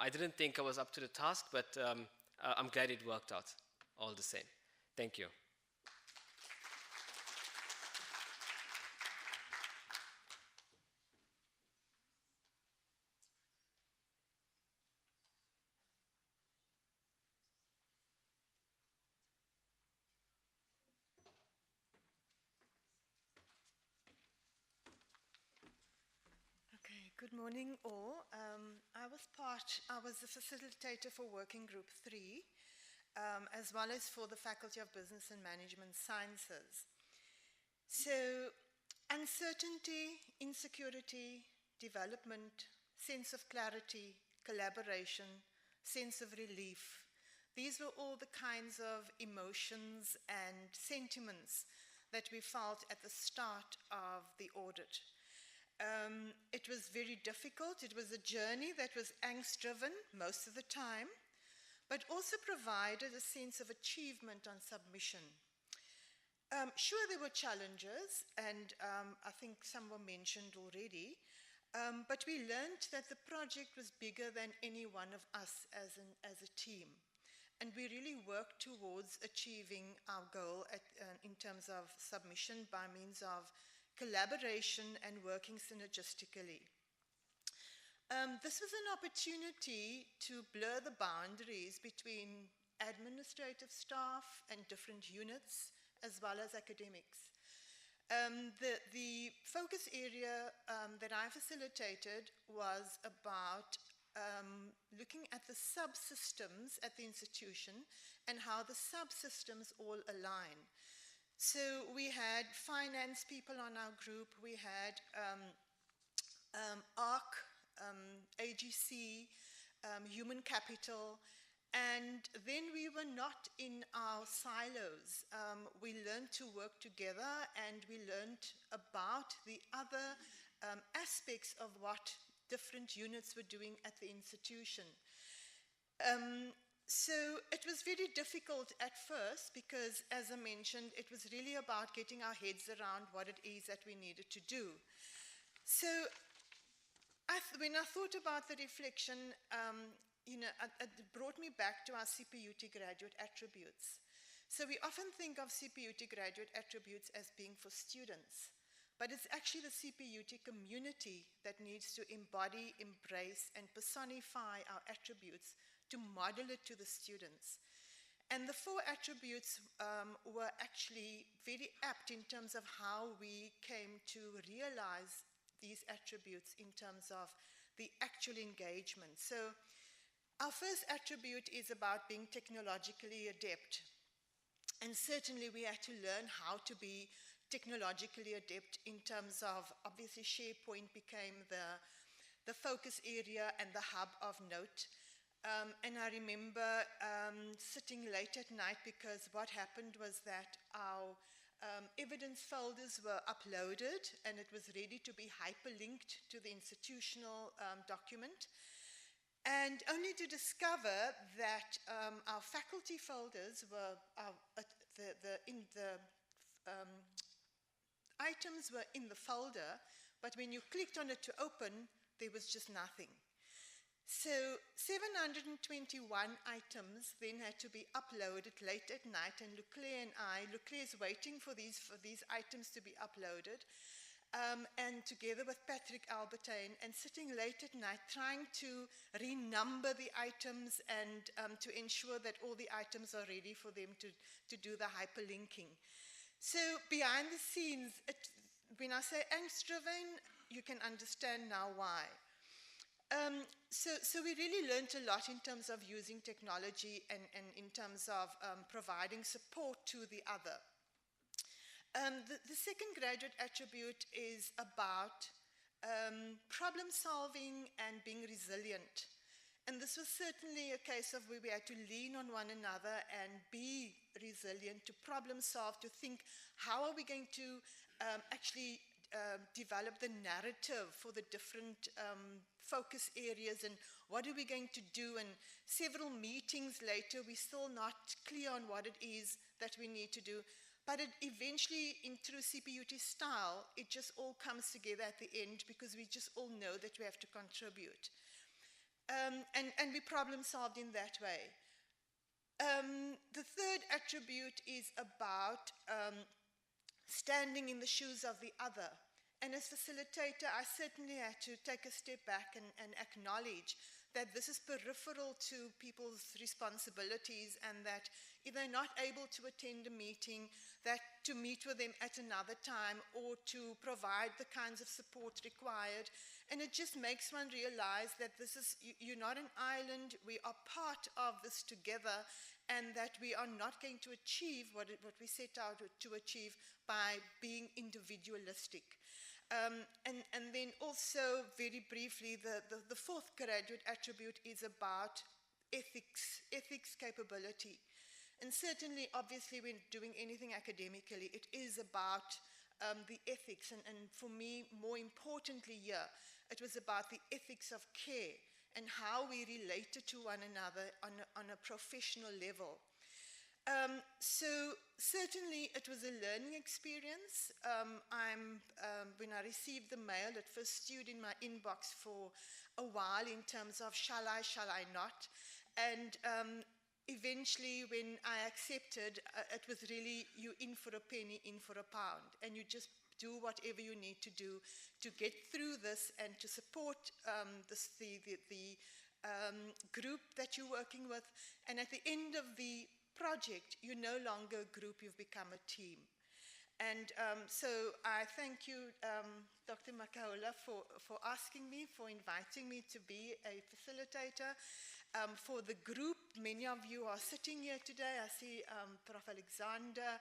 I didn't think I was up to the task, but I'm glad it worked out all the same. Thank you. Good morning, all. I was the facilitator for Working Group 3, as well as for the Faculty of Business and Management Sciences. So, uncertainty, insecurity, development, sense of clarity, collaboration, sense of relief. These were all the kinds of emotions and sentiments that we felt at the start of the audit. It was very difficult. It was a journey that was angst-driven most of the time, but also provided a sense of achievement on submission. Sure, there were challenges, and I think some were mentioned already, but we learned that the project was bigger than any one of us as a team. And we really worked towards achieving our goal in terms of submission by means of collaboration and working synergistically. This was an opportunity to blur the boundaries between administrative staff and different units, as well as academics. The focus area that I facilitated was about looking at the subsystems at the institution and how the subsystems all align. So we had finance people on our group, we had ARC, AGC, human capital, and then we were not in our silos. We learned to work together, and we learned about the other aspects of what different units were doing at the institution. So it was very difficult at first because, as I mentioned, it was really about getting our heads around what it is that we needed to do. So when I thought about the reflection, it brought me back to our Cput graduate attributes. So we often think of Cput graduate attributes as being for students, but it's actually the Cput community that needs to embody, embrace, and personify our attributes to model it to the students. And the 4 attributes were actually very apt in terms of how we came to realize these attributes in terms of the actual engagement. So our first attribute is about being technologically adept. And certainly we had to learn how to be technologically adept in terms of, obviously, SharePoint became the focus area and the hub of note. And I remember sitting late at night because what happened was that our evidence folders were uploaded and it was ready to be hyperlinked to the institutional document. And only to discover that our faculty folders were, items were in the folder, but when you clicked on it to open, there was just nothing. So 721 items then had to be uploaded late at night, and Leclerc is waiting for these items to be uploaded. And together with Patrick Albertine, and sitting late at night trying to renumber the items and to ensure that all the items are ready for them to do the hyperlinking. So behind the scenes, when I say angst-driven, you can understand now why. So we really learned a lot in terms of using technology and in terms of providing support to the other. The second graduate attribute is about problem solving and being resilient. And this was certainly a case of where we had to lean on one another and be resilient, to problem solve, to think how are we going to actually develop the narrative for the different focus areas, and what are we going to do. And several meetings later, we're still not clear on what it is that we need to do. But it eventually, in true Cput style, it just all comes together at the end because we just all know that we have to contribute. And we problem solved in that way. The third attribute is about standing in the shoes of the other. And as facilitator, I certainly had to take a step back and acknowledge that this is peripheral to people's responsibilities, and that if they're not able to attend a meeting, that to meet with them at another time or to provide the kinds of support required. And it just makes one realize that this is, you're not an island, we are part of this together, and that we are not going to achieve what we set out to achieve by being individualistic. And then also, very briefly, the fourth graduate attribute is about ethics capability. And certainly, obviously, when doing anything academically, it is about the ethics. And for me, more importantly here, it was about the ethics of care and how we related to one another on a professional level. So certainly it was a learning experience. When I received the mail, it first stewed in my inbox for a while in terms of shall I not? And eventually when I accepted, it was really you in for a penny, in for a pound. And you just do whatever you need to do to get through this and to support the group that you're working with. And at the end of the project, you're no longer a group, you've become a team. And so I thank you, Dr. Makaula, for asking me, for inviting me to be a facilitator. For the group, many of you are sitting here today. I see Prof. Alexander,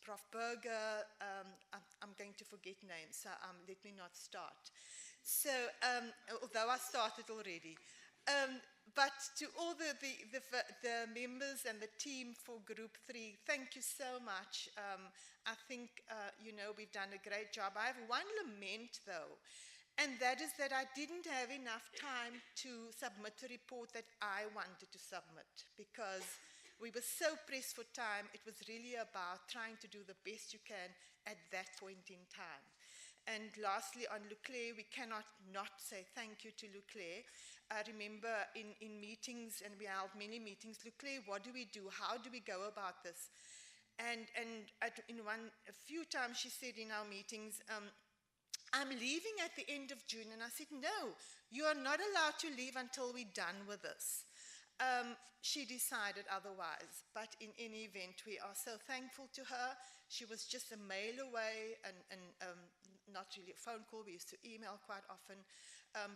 Prof. Berger. I'm going to forget names, so let me not start. So, although I started already. But to all the members and the team for Group 3, thank you so much. I think, we've done a great job. I have one lament, though, and that is that I didn't have enough time to submit a report that I wanted to submit because we were so pressed for time. It was really about trying to do the best you can at that point in time. And lastly, on Leclerc, we cannot not say thank you to Leclerc. I remember in meetings, and we held many meetings, Leclerc, what do we do? How do we go about this? And a few times she said in our meetings, I'm leaving at the end of June. And I said, no, you are not allowed to leave until we're done with this. She decided otherwise, but in any event, we are so thankful to her. She was just a mail away and not really a phone call. We used to email quite often,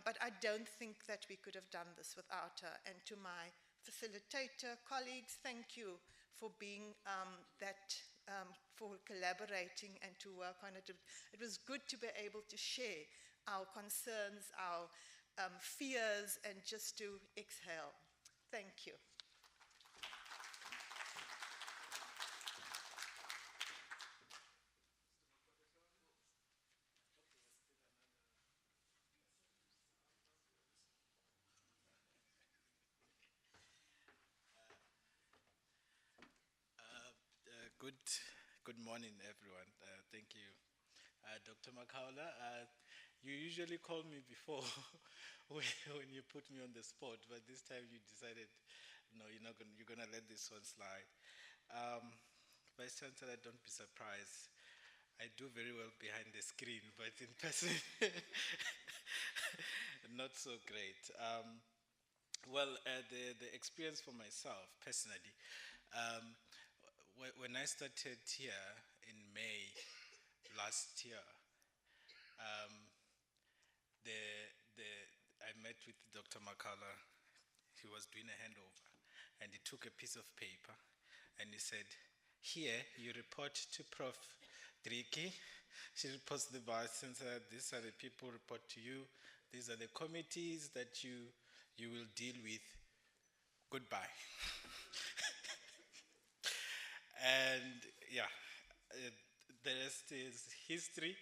but I don't think that we could have done this without her. And to my facilitator colleagues, thank you for being for collaborating and to work on it. It was good to be able to share our concerns, our fears, and just to exhale. Thank you. Good morning, everyone. Thank you. Dr. Makaula, you usually call me before when you put me on the spot, but this time you decided, no, you're gonna let this one slide. Vice Chancellor, don't be surprised. I do very well behind the screen, but in person, not so great. The experience for myself, personally, when I started here in May last year, I met with Dr. Makala. He was doing a handover, and he took a piece of paper, and he said, here, you report to Prof. Driki. She reports to the Vice Chancellor. These are the people who report to you. These are the committees that you will deal with. Goodbye. And yeah, the rest is history.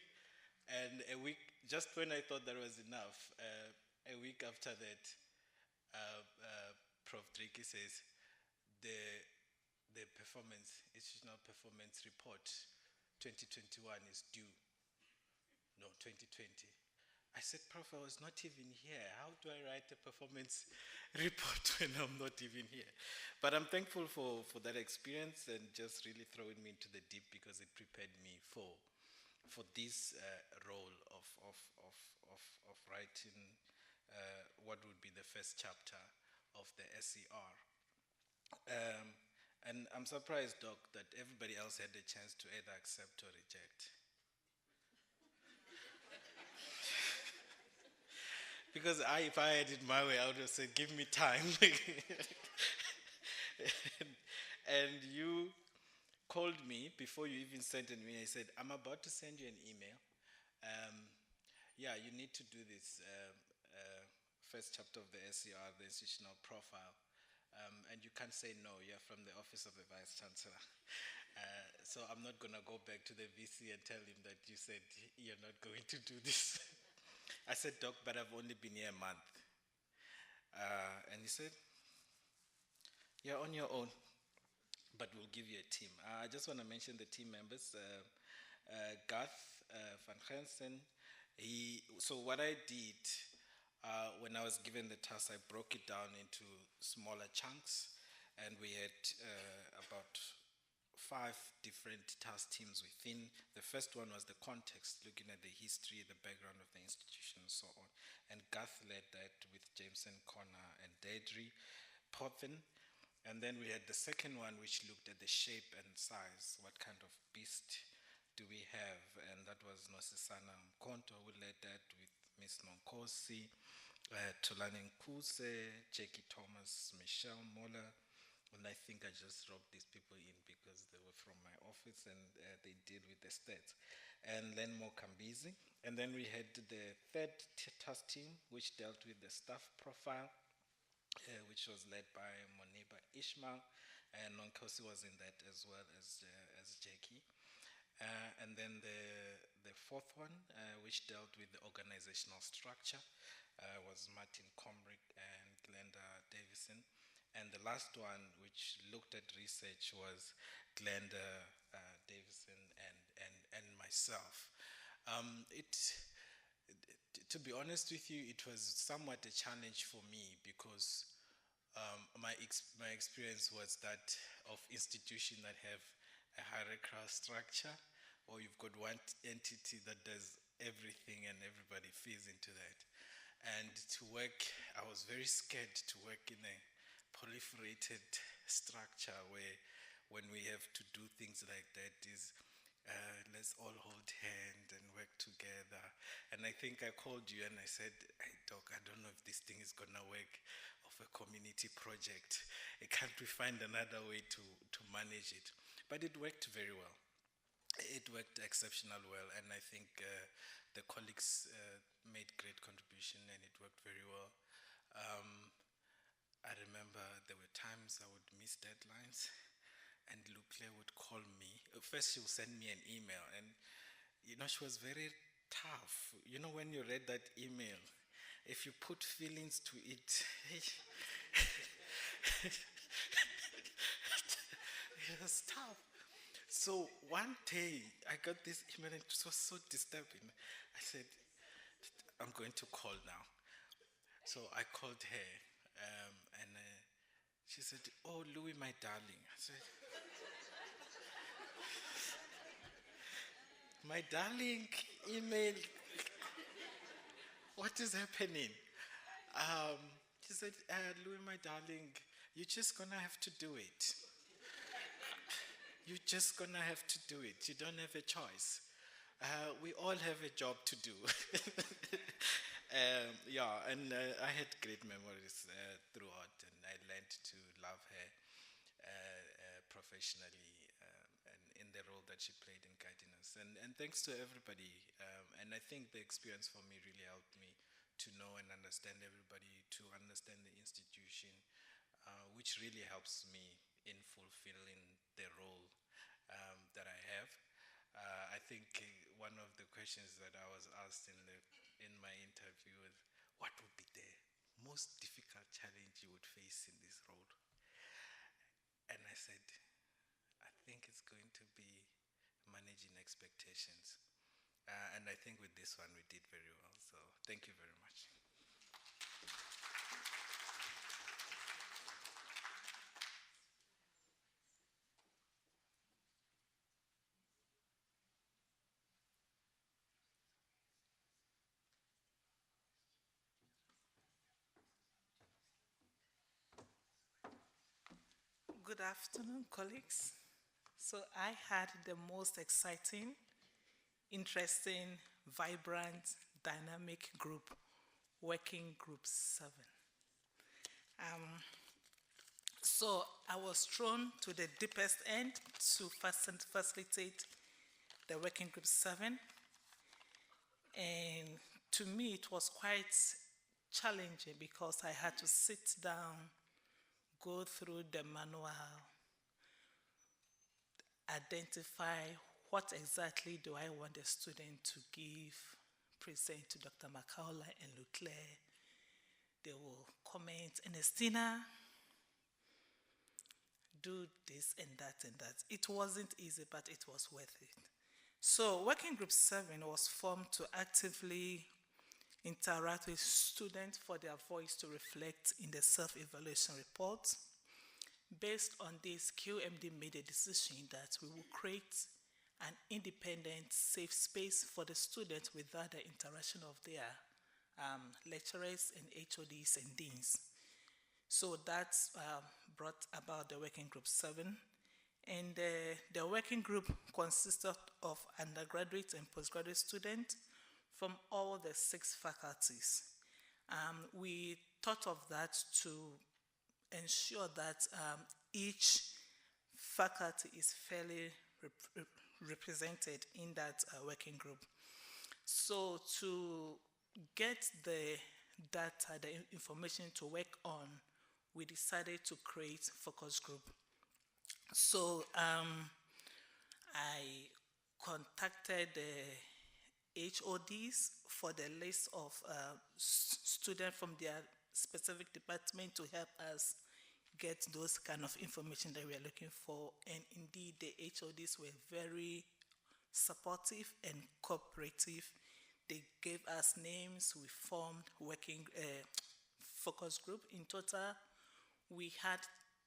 And a week, just when I thought that was enough, a week after that, Prof. Driki says, the institutional performance report 2021 is due. No, 2020. I said, Prof, I was not even here. How do I write a performance report when I'm not even here? But I'm thankful for that experience and just really throwing me into the deep because it prepared me for this role of writing what would be the first chapter of the SER. And I'm surprised, Doc, that everybody else had the chance to either accept or reject. Because if I had it my way, I would have said, give me time. and you called me before you even sent me. I said, I'm about to send you an email. You need to do this first chapter of the SER, the institutional profile. And you can't say no, you're from the Office of the Vice Chancellor. So I'm not going to go back to the VC and tell him that you said you're not going to do this. I said, Doc, but I've only been here a month. And he said, You're on your own, but we'll give you a team. I just want to mention the team members. Garth van Gensen. So what I did when I was given the task, I broke it down into smaller chunks, and we had about 5 different task teams within. The first one was the context, looking at the history, the background of the institution, and so on. And Garth led that with Jameson, Connor, and Deirdre Pothen. And then we had the second one, which looked at the shape and size. What kind of beast do we have? And that was Nosisana Mkonto, who led that with Miss Nonkosi, Tulani Nkuse, Jackie Thomas, Michelle Moller. And I think I just dropped these people in because they were from my office and they deal with the stats. And then Mokambizi. And then we had the third task team, which dealt with the staff profile, which was led by Moniba Ishmael, and Nonkosi was in that as well as Jackie. And then the fourth one, which dealt with the organizational structure, was Martin Comrick and Glenda Davison. And the last one, which looked at research, was Glenda Davison and myself. To be honest with you, it was somewhat a challenge for me because my experience was that of institutions that have a hierarchical structure, or you've got one entity that does everything and everybody feeds into that. And to work, I was very scared to work in a proliferated structure where when we have to do things like that is let's all hold hand and work together. And I think I called you and I said, hey, Doc, I don't know if this thing is going to work of a community project. Can't we find another way to manage it? But it worked very well. It worked exceptionally well, and I think the colleagues made great contribution and it worked very well. I remember there were times I would miss deadlines and Luclaire would call me. First she would send me an email and she was very tough. When you read that email, if you put feelings to it, it was tough. So one day I got this email and it was so disturbing. I said, I'm going to call now. So I called her and she said, oh, Louis, my darling. I said, my darling, email, what is happening? She said, Louis, my darling, you're just going to have to do it. You're just going to have to do it. You don't have a choice. We all have a job to do. I had great memories throughout, and I learned to love her professionally and in the role that she played in guiding us. And thanks to everybody. And I think the experience for me really helped me to know and understand everybody, to understand the institution, which really helps me in fulfilling the role that I have. I think one of the questions that I was asked in my interview was, what would be the most difficult challenge you would face in this role? And I said, I think it's going to be managing expectations. And I think with this one we did very well. So thank you very much. Good afternoon, colleagues. So I had the most exciting, interesting, vibrant, dynamic group, Working Group 7. So I was thrown to the deepest end to facilitate the Working Group 7. And to me, it was quite challenging because I had to sit down, go through the manual, identify what exactly do I want the student to present to Dr. Makaula and Leclerc. They will comment, Ernestina, do this and that and that. It wasn't easy, but it was worth it. So Working Group 7 was formed to actively interact with students for their voice to reflect in the self-evaluation report. Based on this, QMD made a decision that we will create an independent, safe space for the students without the interaction of their lecturers and HODs and deans. So that brought about the Working Group 7. And the working group consisted of undergraduate and postgraduate students from all the 6 faculties. We thought of that to ensure that each faculty is fairly represented in that working group. So to get the data, the information to work on, we decided to create focus group. So I contacted the HODs for the list of students from their specific department to help us get those kind of information that we are looking for. And indeed, the HODs were very supportive and cooperative. They gave us names. We formed working focus group. In total, we had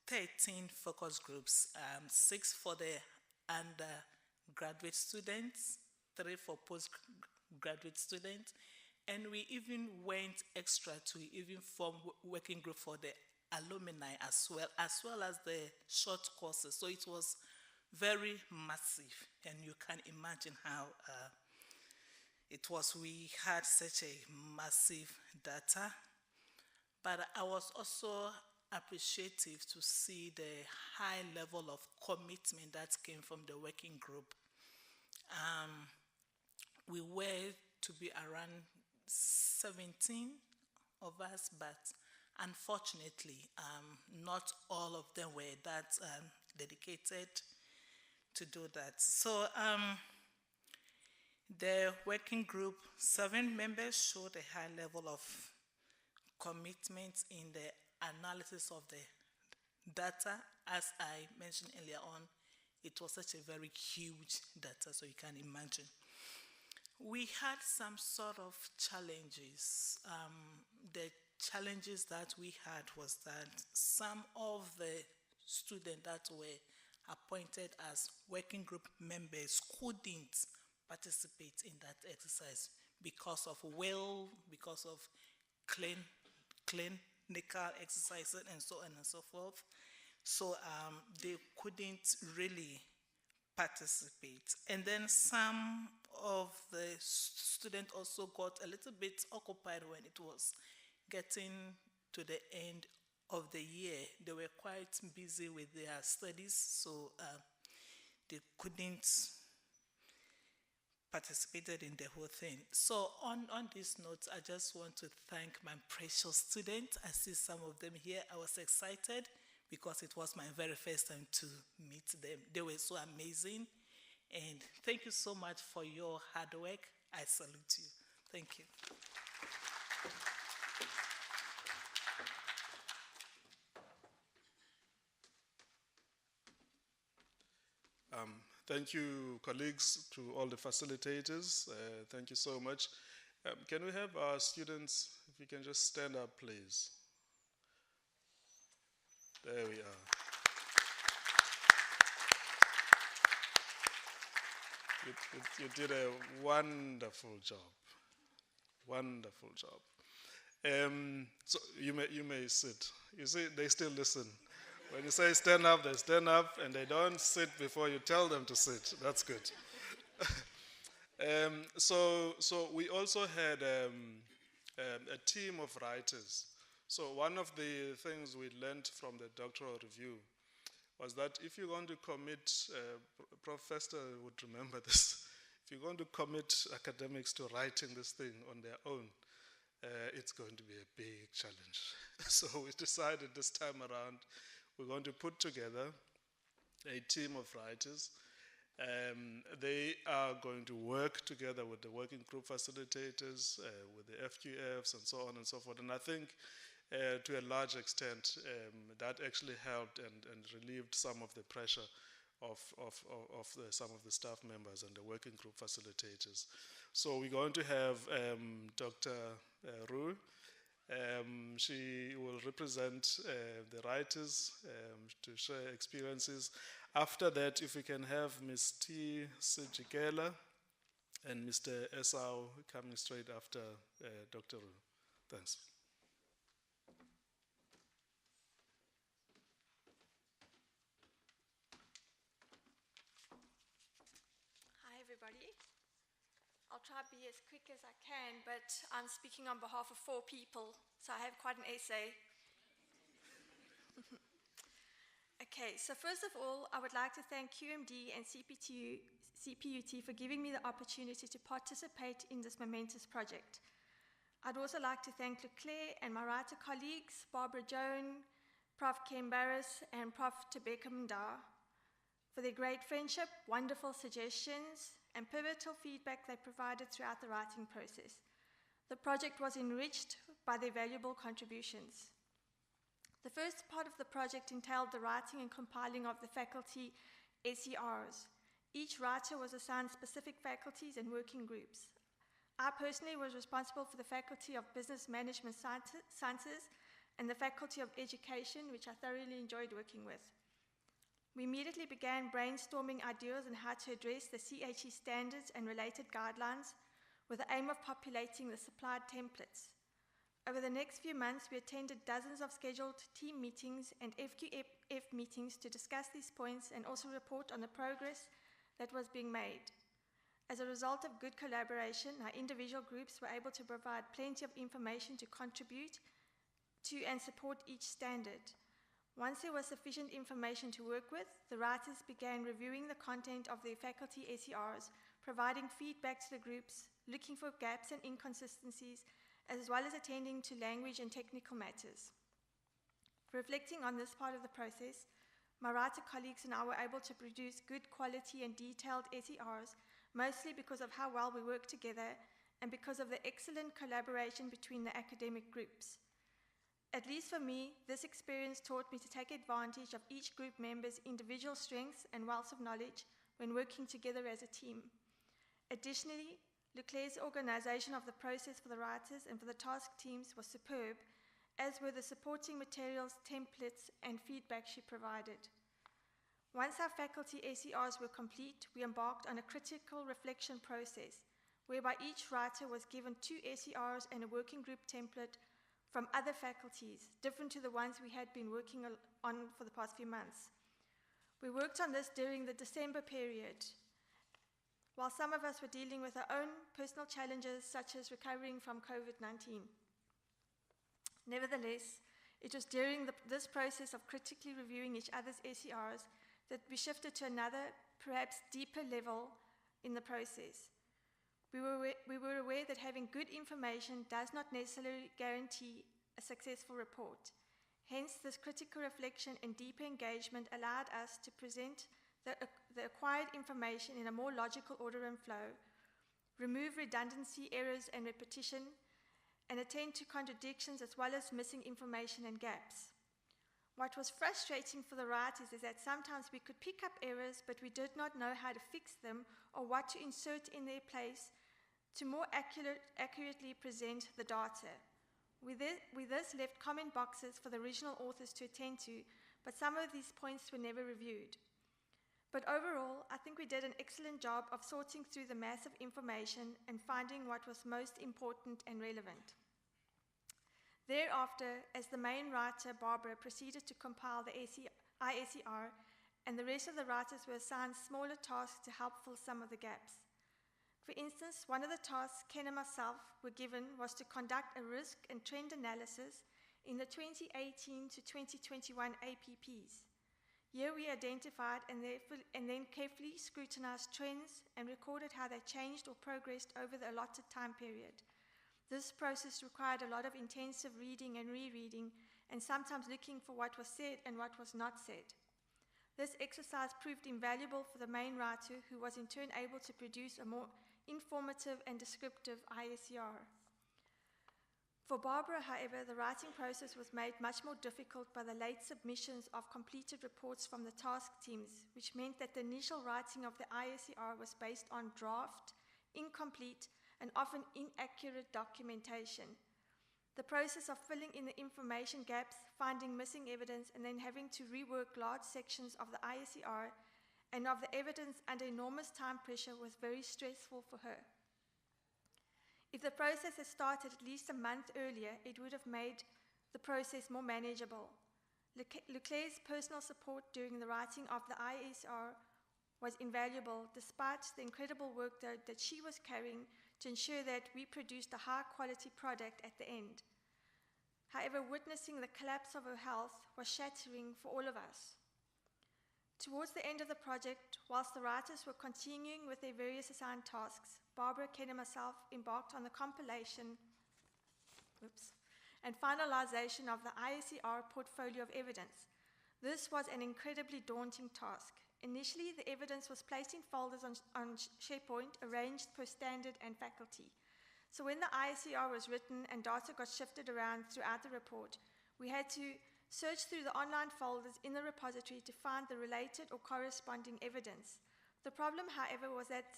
13 focus groups, 6 for the undergraduate students, 3 for postgraduate students, and we even went extra to even form working group for the alumni as well as the short courses. So it was very massive, and you can imagine how it was. We had such a massive data, but I was also appreciative to see the high level of commitment that came from the working group. We were to be around 17 of us, but unfortunately, not all of them were that dedicated to do that. So the working group, 7 members showed a high level of commitment in the analysis of the data. As I mentioned earlier on, it was such a very huge data, so you can imagine. We had some sort of challenges. The challenges that we had was that some of the students that were appointed as working group members couldn't participate in that exercise because of clinical exercises and so on and so forth. So they couldn't really participate. And then some of the students also got a little bit occupied when it was getting to the end of the year. They were quite busy with their studies, so they couldn't participate in the whole thing. So on this note, I just want to thank my precious students. I see some of them here. I was excited because it was my very first time to meet them. They were so amazing. And thank you so much for your hard work. I salute you. Thank you. Thank you, colleagues, to all the facilitators. Thank you so much. Can we have our students, if you can just stand up, please. There we are. You did a wonderful job. Wonderful job. So you may sit. You see, they still listen. When you say stand up, they stand up, and they don't sit before you tell them to sit. That's good. So we also had a team of writers. So one of the things we learned from the doctoral review was that if you're going to commit, Professor would remember this, if you're going to commit academics to writing this thing on their own, it's going to be a big challenge. So we decided this time around we're going to put together a team of writers. They are going to work together with the working group facilitators, with the FQFs and so on and so forth. And I think to a large extent, that actually helped and relieved some of the pressure of some of the staff members and the working group facilitators. So we're going to have Dr. Rue. She will represent the writers to share experiences. After that, if we can have Ms. T. Sejikela and Mr. Esau coming straight after Dr. Rue. Thanks. Hi, everybody. I'll try to be as quick as I can, but I'm speaking on behalf of 4 people, so I have quite an essay. Okay, so first of all, I would like to thank QMD and Cput for giving me the opportunity to participate in this momentous project. I'd also like to thank Leclerc and my writer colleagues, Barbara Joan, Prof. Ken Barris, and Prof. Tebeka Mda, for their great friendship, wonderful suggestions, and pivotal feedback they provided throughout the writing process. The project was enriched by their valuable contributions. The first part of the project entailed the writing and compiling of the faculty SERs. Each writer was assigned specific faculties and working groups. I personally was responsible for the Faculty of Business Management Sciences and the Faculty of Education, which I thoroughly enjoyed working with. We immediately began brainstorming ideas on how to address the CHE standards and related guidelines with the aim of populating the supplied templates. Over the next few months, we attended dozens of scheduled team meetings and FQF meetings to discuss these points and also report on the progress that was being made. As a result of good collaboration, our individual groups were able to provide plenty of information to contribute to and support each standard. Once there was sufficient information to work with, the writers began reviewing the content of their faculty SERs, providing feedback to the groups, looking for gaps and inconsistencies, as well as attending to language and technical matters. Reflecting on this part of the process, my writer colleagues and I were able to produce good quality and detailed SERs, mostly because of how well we worked together and because of the excellent collaboration between the academic groups. At least for me, this experience taught me to take advantage of each group member's individual strengths and wealth of knowledge when working together as a team. Additionally, Leclerc's organization of the process for the writers and for the task teams was superb, as were the supporting materials, templates, and feedback she provided. Once our faculty SERs were complete, we embarked on a critical reflection process, whereby each writer was given 2 SERs and a working group template from other faculties, different to the ones we had been working on for the past few months. We worked on this during the December period, while some of us were dealing with our own personal challenges, such as recovering from COVID-19. Nevertheless, it was during this process of critically reviewing each other's SERs that we shifted to another, perhaps deeper level in the process. We were aware that having good information does not necessarily guarantee a successful report. Hence, this critical reflection and deeper engagement allowed us to present the acquired information in a more logical order and flow, remove redundancy, errors, and repetition, and attend to contradictions as well as missing information and gaps. What was frustrating for the writers is that sometimes we could pick up errors, but we did not know how to fix them or what to insert in their place to more accurately present the data. We thus left comment boxes for the original authors to attend to, but some of these points were never reviewed. But overall, I think we did an excellent job of sorting through the massive information and finding what was most important and relevant. Thereafter, as the main writer, Barbara, proceeded to compile the ISER, and the rest of the writers were assigned smaller tasks to help fill some of the gaps. For instance, one of the tasks Ken and myself were given was to conduct a risk and trend analysis in the 2018 to 2021 APPs. Here we identified and then carefully scrutinized trends and recorded how they changed or progressed over the allotted time period. This process required a lot of intensive reading and rereading, and sometimes looking for what was said and what was not said. This exercise proved invaluable for the main writer, who was in turn able to produce a more informative and descriptive ISER. For Barbara, however, the writing process was made much more difficult by the late submissions of completed reports from the task teams, which meant that the initial writing of the ISER was based on draft, incomplete, and often inaccurate documentation. The process of filling in the information gaps, finding missing evidence, and then having to rework large sections of the ISER and of the evidence under enormous time pressure was very stressful for her. If the process had started at least a month earlier, it would have made the process more manageable. Leclerc's personal support during the writing of the ISR was invaluable, despite the incredible workload that she was carrying to ensure that we produced a high-quality product at the end. However, witnessing the collapse of her health was shattering for all of us. Towards the end of the project, whilst the writers were continuing with their various assigned tasks, Barbara, Ken, and myself embarked on the compilation and finalization of the ISER portfolio of evidence. This was an incredibly daunting task. Initially, the evidence was placed in folders on SharePoint, arranged per standard and faculty. So when the ISER was written and data got shifted around throughout the report, we had to search through the online folders in the repository to find the related or corresponding evidence. The problem, however, was that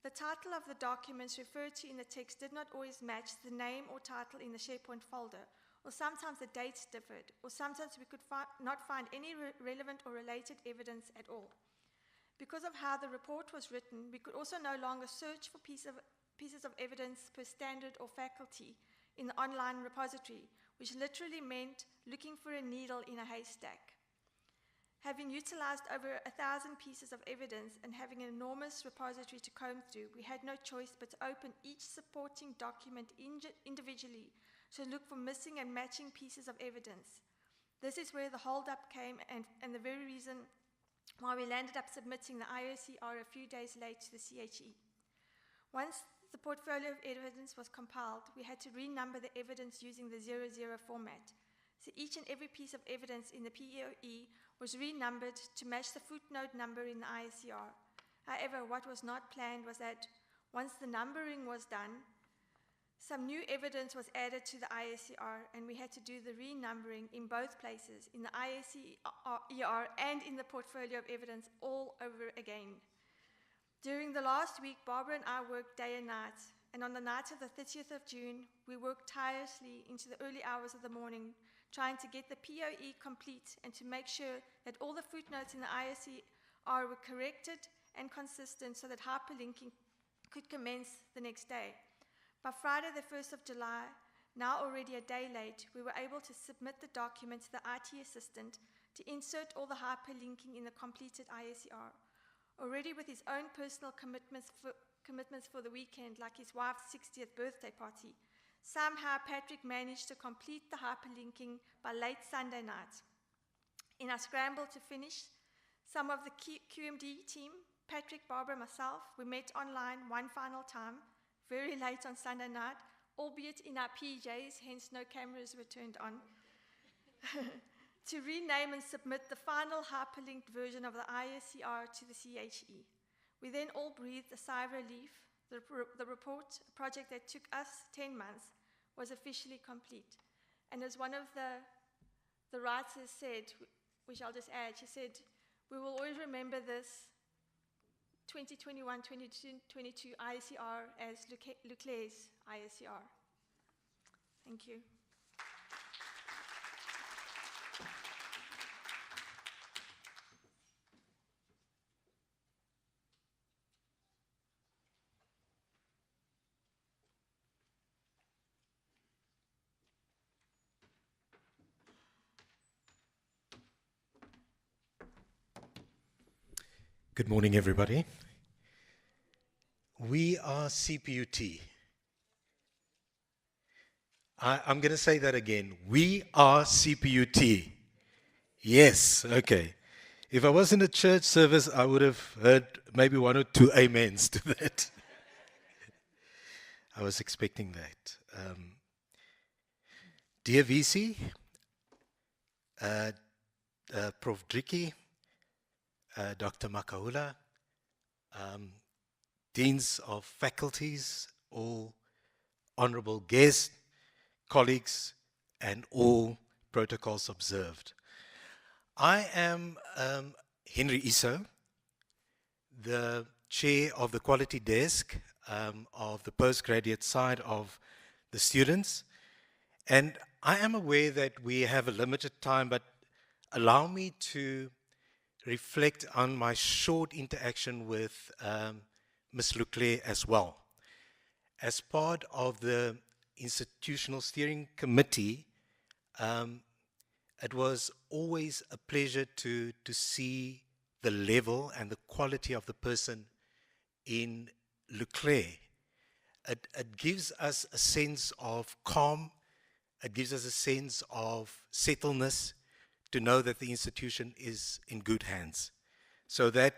the title of the documents referred to in the text did not always match the name or title in the SharePoint folder, or sometimes the dates differed, or sometimes we could not find any relevant or related evidence at all. Because of how the report was written, we could also no longer search for pieces of evidence per standard or faculty in the online repository, which literally meant looking for a needle in a haystack. Having utilized over 1,000 pieces of evidence and having an enormous repository to comb through, we had no choice but to open each supporting document individually to look for missing and matching pieces of evidence. This is where the hold-up came and the very reason why we landed up submitting the IOCR a few days late to the CHE. Once the portfolio of evidence was compiled, we had to renumber the evidence using the 00 format. So each and every piece of evidence in the POE was renumbered to match the footnote number in the ISER. However, what was not planned was that once the numbering was done, some new evidence was added to the ISER, and we had to do the renumbering in both places, in the ISER and in the portfolio of evidence, all over again. During the last week, Barbara and I worked day and night, and on the night of the 30th of June, we worked tirelessly into the early hours of the morning, trying to get the POE complete and to make sure that all the footnotes in the ISER were corrected and consistent so that hyperlinking could commence the next day. By Friday the 1st of July, now already a day late, we were able to submit the document to the IT assistant to insert all the hyperlinking in the completed ISER. Already with his own personal commitments for the weekend, like his wife's 60th birthday party, somehow Patrick managed to complete the hyperlinking by late Sunday night. In our scramble to finish, some of the QMD team, Patrick, Barbara, myself, we met online one final time, very late on Sunday night, albeit in our PJs, hence no cameras were turned on, to rename and submit the final hyperlinked version of the ISER to the CHE. We then all breathed a sigh of relief. The report, a project that took us 10 months, was officially complete. And as one of the writers said, which I'll just add, she said, "We will always remember this 2021-2022 ISER as Leclerc's ISER." Thank you. Good morning, everybody. We are Cput. I'm going to say that again. We are Cput. Yes, okay. If I was in a church service, I would have heard maybe one or two amens to that. I was expecting that. Dear VC, Prof. Dricky, Dr. Makaula, deans of faculties, all honorable guests, colleagues, and all protocols observed. I am Henry Iso, the chair of the quality desk of the postgraduate side of the students. And I am aware that we have a limited time, but allow me to reflect on my short interaction with Ms. Leclerc as well. As part of the Institutional Steering Committee, it was always a pleasure to see the level and the quality of the person in Leclerc. It gives us a sense of calm, it gives us a sense of settledness to know that the institution is in good hands. So that,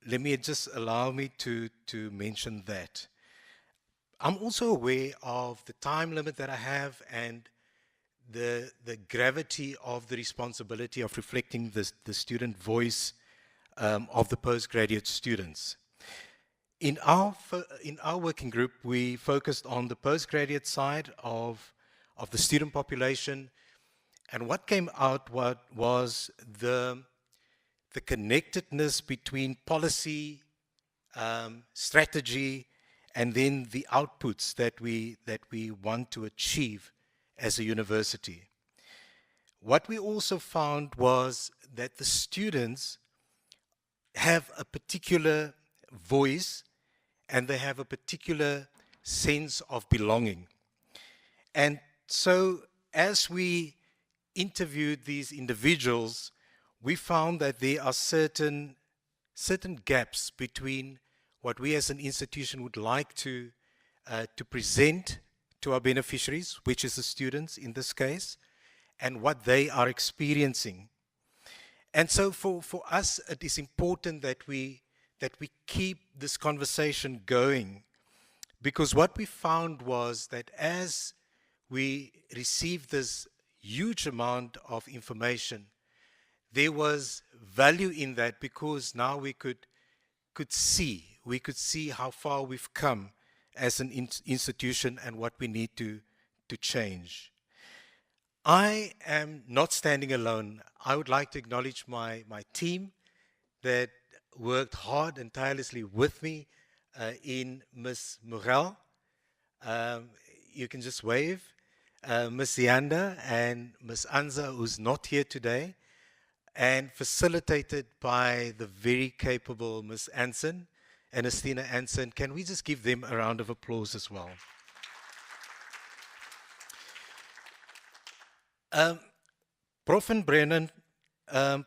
let me just allow me to mention that. I'm also aware of the time limit that I have and the gravity of the responsibility of reflecting the student voice of the postgraduate students. In our working group, we focused on the postgraduate side of the student population, and what came out was the connectedness between policy, strategy, and then the outputs that we want to achieve as a university. What we also found was that the students have a particular voice and they have a particular sense of belonging. And so as we interviewed these individuals, we found that there are certain gaps between what we as an institution would like to present to our beneficiaries, which is the students in this case, and what they are experiencing. And so for us, it is important that we keep this conversation going, because what we found was that as we received this huge amount of information, there was value in that, because now we could see how far we've come as an institution and what we need to change. I am not standing alone. I would like to acknowledge my team that worked hard and tirelessly with me in Ms. Murel. You can just wave. Ms. Zianda and Ms. Anza, who's not here today, and facilitated by the very capable Ms. Anson and Estina Anson. Can we just give them a round of applause as well? Prof. Brennan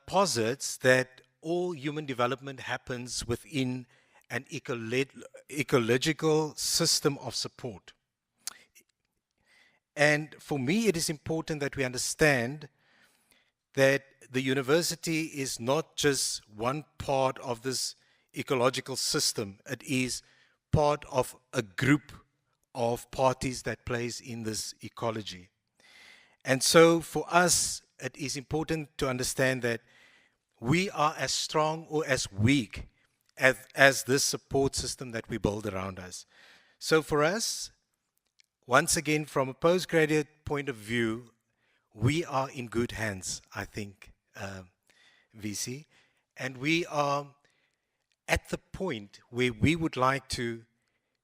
posits that all human development happens within an ecological system of support. And for me, it is important that we understand that the university is not just one part of this ecological system. It is part of a group of parties that plays in this ecology. And so for us, it is important to understand that we are as strong or as weak as this support system that we build around us. So for us, once again, from a postgraduate point of view, we are in good hands, I think, VC. And we are at the point where we would like to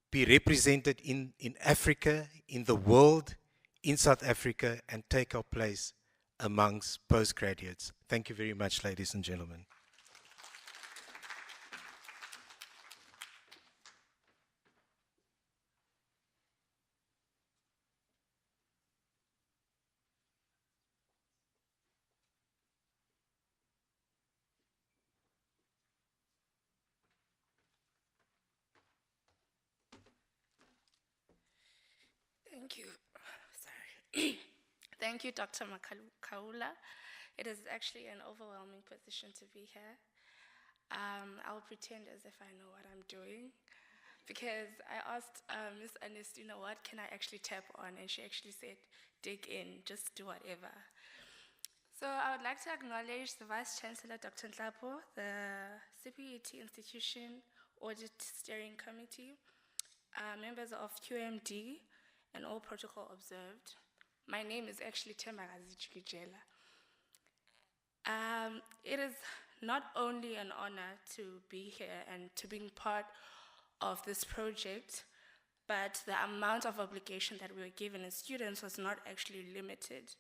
be represented in Africa, in the world, in South Africa, and take our place amongst postgraduates. Thank you very much, ladies and gentlemen. Thank you. Sorry. Thank you, Dr. Makaula. It is actually an overwhelming position to be here. I'll pretend as if I know what I'm doing, because I asked Ms. Ernestina, what can I actually tap on? And she actually said, dig in, just do whatever. So I would like to acknowledge the Vice Chancellor, Dr. Nhlapo, the Cput Institution Audit Steering Committee, members of QMD, and all protocol observed. My name is actually Thembakazi Chikijela. It is not only an honor to be here and to be part of this project, but the amount of obligation that we were given as students was not actually limited.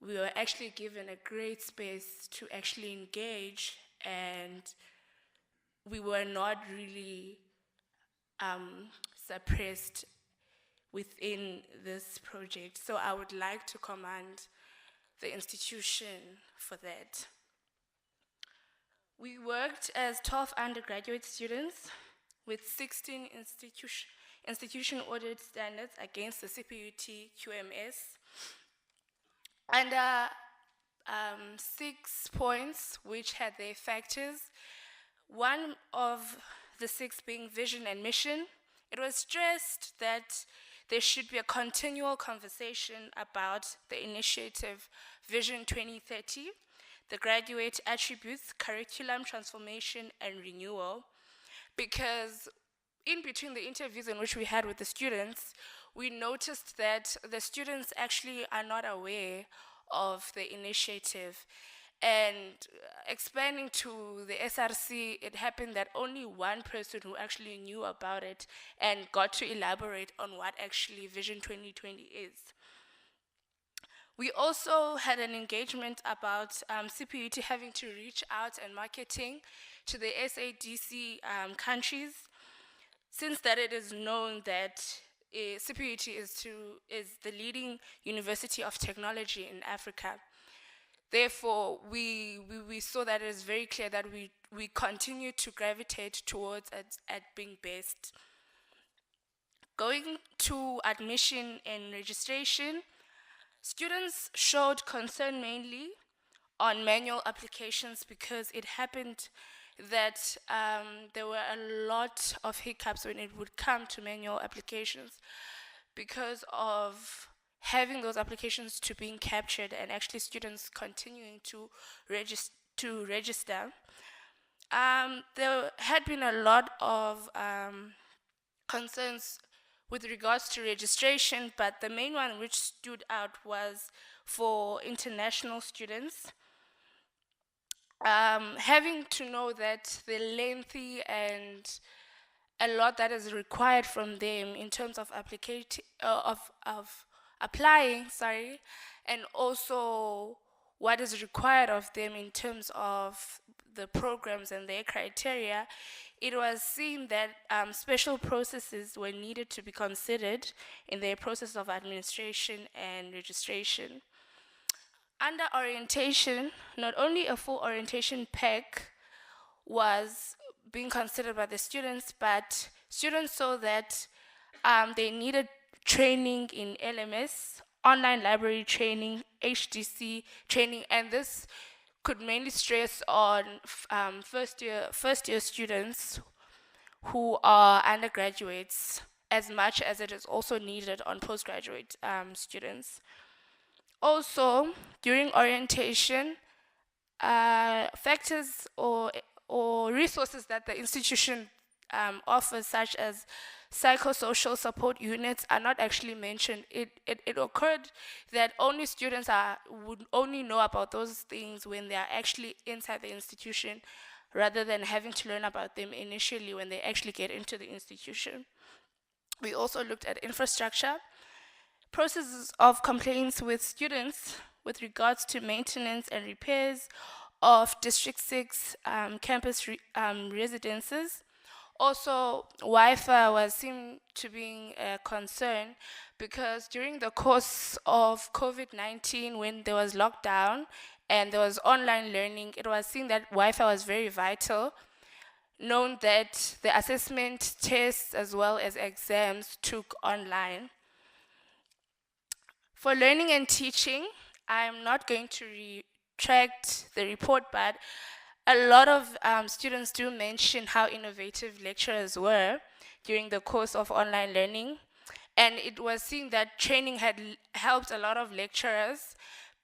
We were actually given a great space to actually engage, and we were not really suppressed within this project. So I would like to commend the institution for that. We worked as 12 undergraduate students with 16 institution audit standards against the Cput QMS. Under 6 points which had their factors, one of the 6 being vision and mission, it was stressed that there should be a continual conversation about the initiative Vision 2030, the graduate attributes, curriculum transformation and renewal, because in between the interviews in which we had with the students, we noticed that the students actually are not aware of the initiative. And explaining to the SRC, it happened that only one person who actually knew about it and got to elaborate on what actually Vision 2020 is. We also had an engagement about Cput having to reach out and marketing to the SADC countries, since that it is known that Cput is the leading university of technology in Africa. Therefore, we saw that it is very clear that we continue to gravitate towards at being best. Going to admission and registration, students showed concern mainly on manual applications because it happened that there were a lot of hiccups when it would come to manual applications because of having those applications to being captured and actually students continuing to register. There had been a lot of concerns with regards to registration, but the main one which stood out was for international students. Having to know that the lengthy and a lot that is required from them in terms of applying, and also what is required of them in terms of the programs and their criteria, it was seen that special processes were needed to be considered in their process of administration and registration. Under orientation, not only a full orientation pack was being considered by the students, but students saw that they needed training in LMS, online library training, HDC training, and this could mainly stress on first year students who are undergraduates, as much as it is also needed on postgraduate students. Also, during orientation, factors or resources that the institution offers, such as psychosocial support units, are not actually mentioned. It occurred that only students would only know about those things when they are actually inside the institution, rather than having to learn about them initially when they actually get into the institution. We also looked at infrastructure, processes of complaints with students with regards to maintenance and repairs of District 6 campus residences. Also, Wi-Fi was seen to be a concern because during the course of COVID-19, when there was lockdown and there was online learning, it was seen that Wi-Fi was very vital, known that the assessment tests as well as exams took online. For learning and teaching, I'm not going to retract the report, but a lot of students do mention how innovative lecturers were during the course of online learning. And it was seen that training had helped a lot of lecturers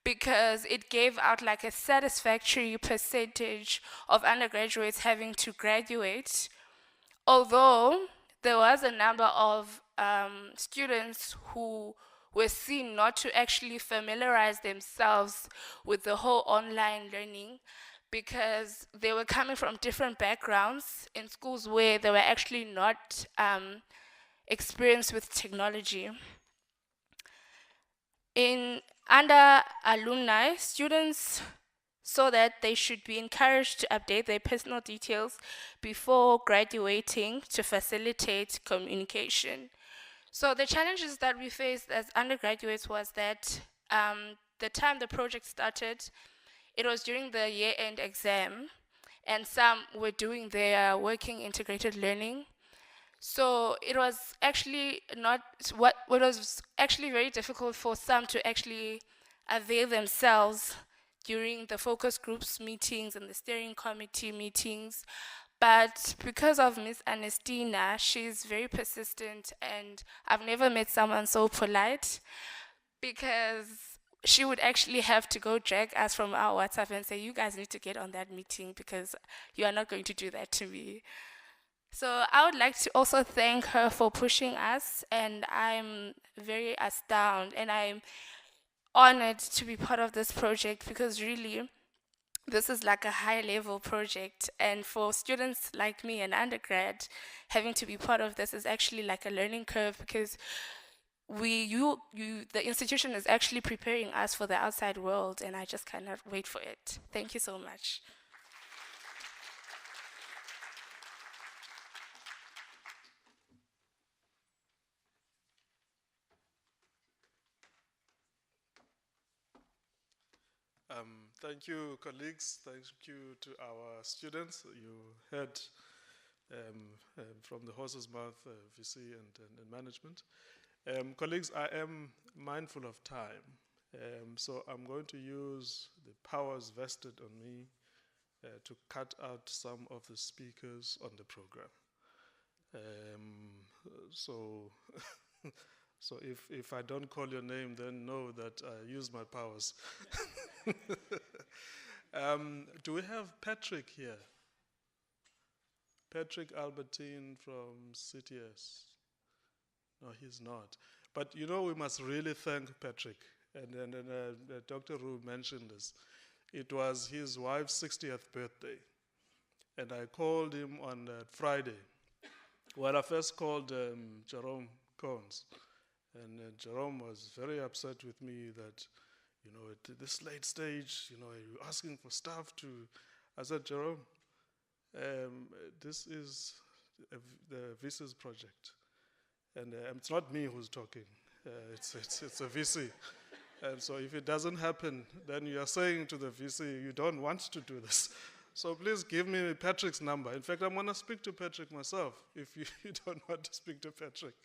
because it gave out like a satisfactory percentage of undergraduates having to graduate. Although there was a number of students who were seen not to actually familiarize themselves with the whole online learning because they were coming from different backgrounds in schools where they were actually not experienced with technology. Under alumni, students saw that they should be encouraged to update their personal details before graduating to facilitate communication. So the challenges that we faced as undergraduates was that the time the project started, it was during the year-end exam, and some were doing their working integrated learning. So it was actually what was actually very difficult for some to actually avail themselves during the focus groups meetings and the steering committee meetings. But because of Miss Ernestina, she's very persistent, and I've never met someone so polite, because she would actually have to go drag us from our WhatsApp and say, you guys need to get on that meeting because you are not going to do that to me. So I would like to also thank her for pushing us, and I'm very astounded and I'm honored to be part of this project, because really this is like a high level project, and for students like me, an undergrad, having to be part of this is actually like a learning curve, because the institution is actually preparing us for the outside world, and I just cannot wait for it. Thank you so much. Thank you, colleagues. Thank you to our students. You heard from the horse's mouth, VC and management. Colleagues, I am mindful of time, so I'm going to use the powers vested on me to cut out some of the speakers on the program. So so if I don't call your name, then know that I use my powers. Do we have Patrick here? Patrick Albertine from CTS? No, he's not. But you know, we must really thank Patrick. And Dr. Rue mentioned this. It was his wife's 60th birthday. And I called him on Friday. Well, I first called Jerome Cones. And Jerome was very upset with me that, you know, at this late stage, you know, you're asking for stuff to. I said, Jerome, this is the VC's project. And it's not me who's talking. It's a VC. And so if it doesn't happen, then you are saying to the VC, you don't want to do this. So please give me Patrick's number. In fact, I'm going to speak to Patrick myself if you don't want to speak to Patrick.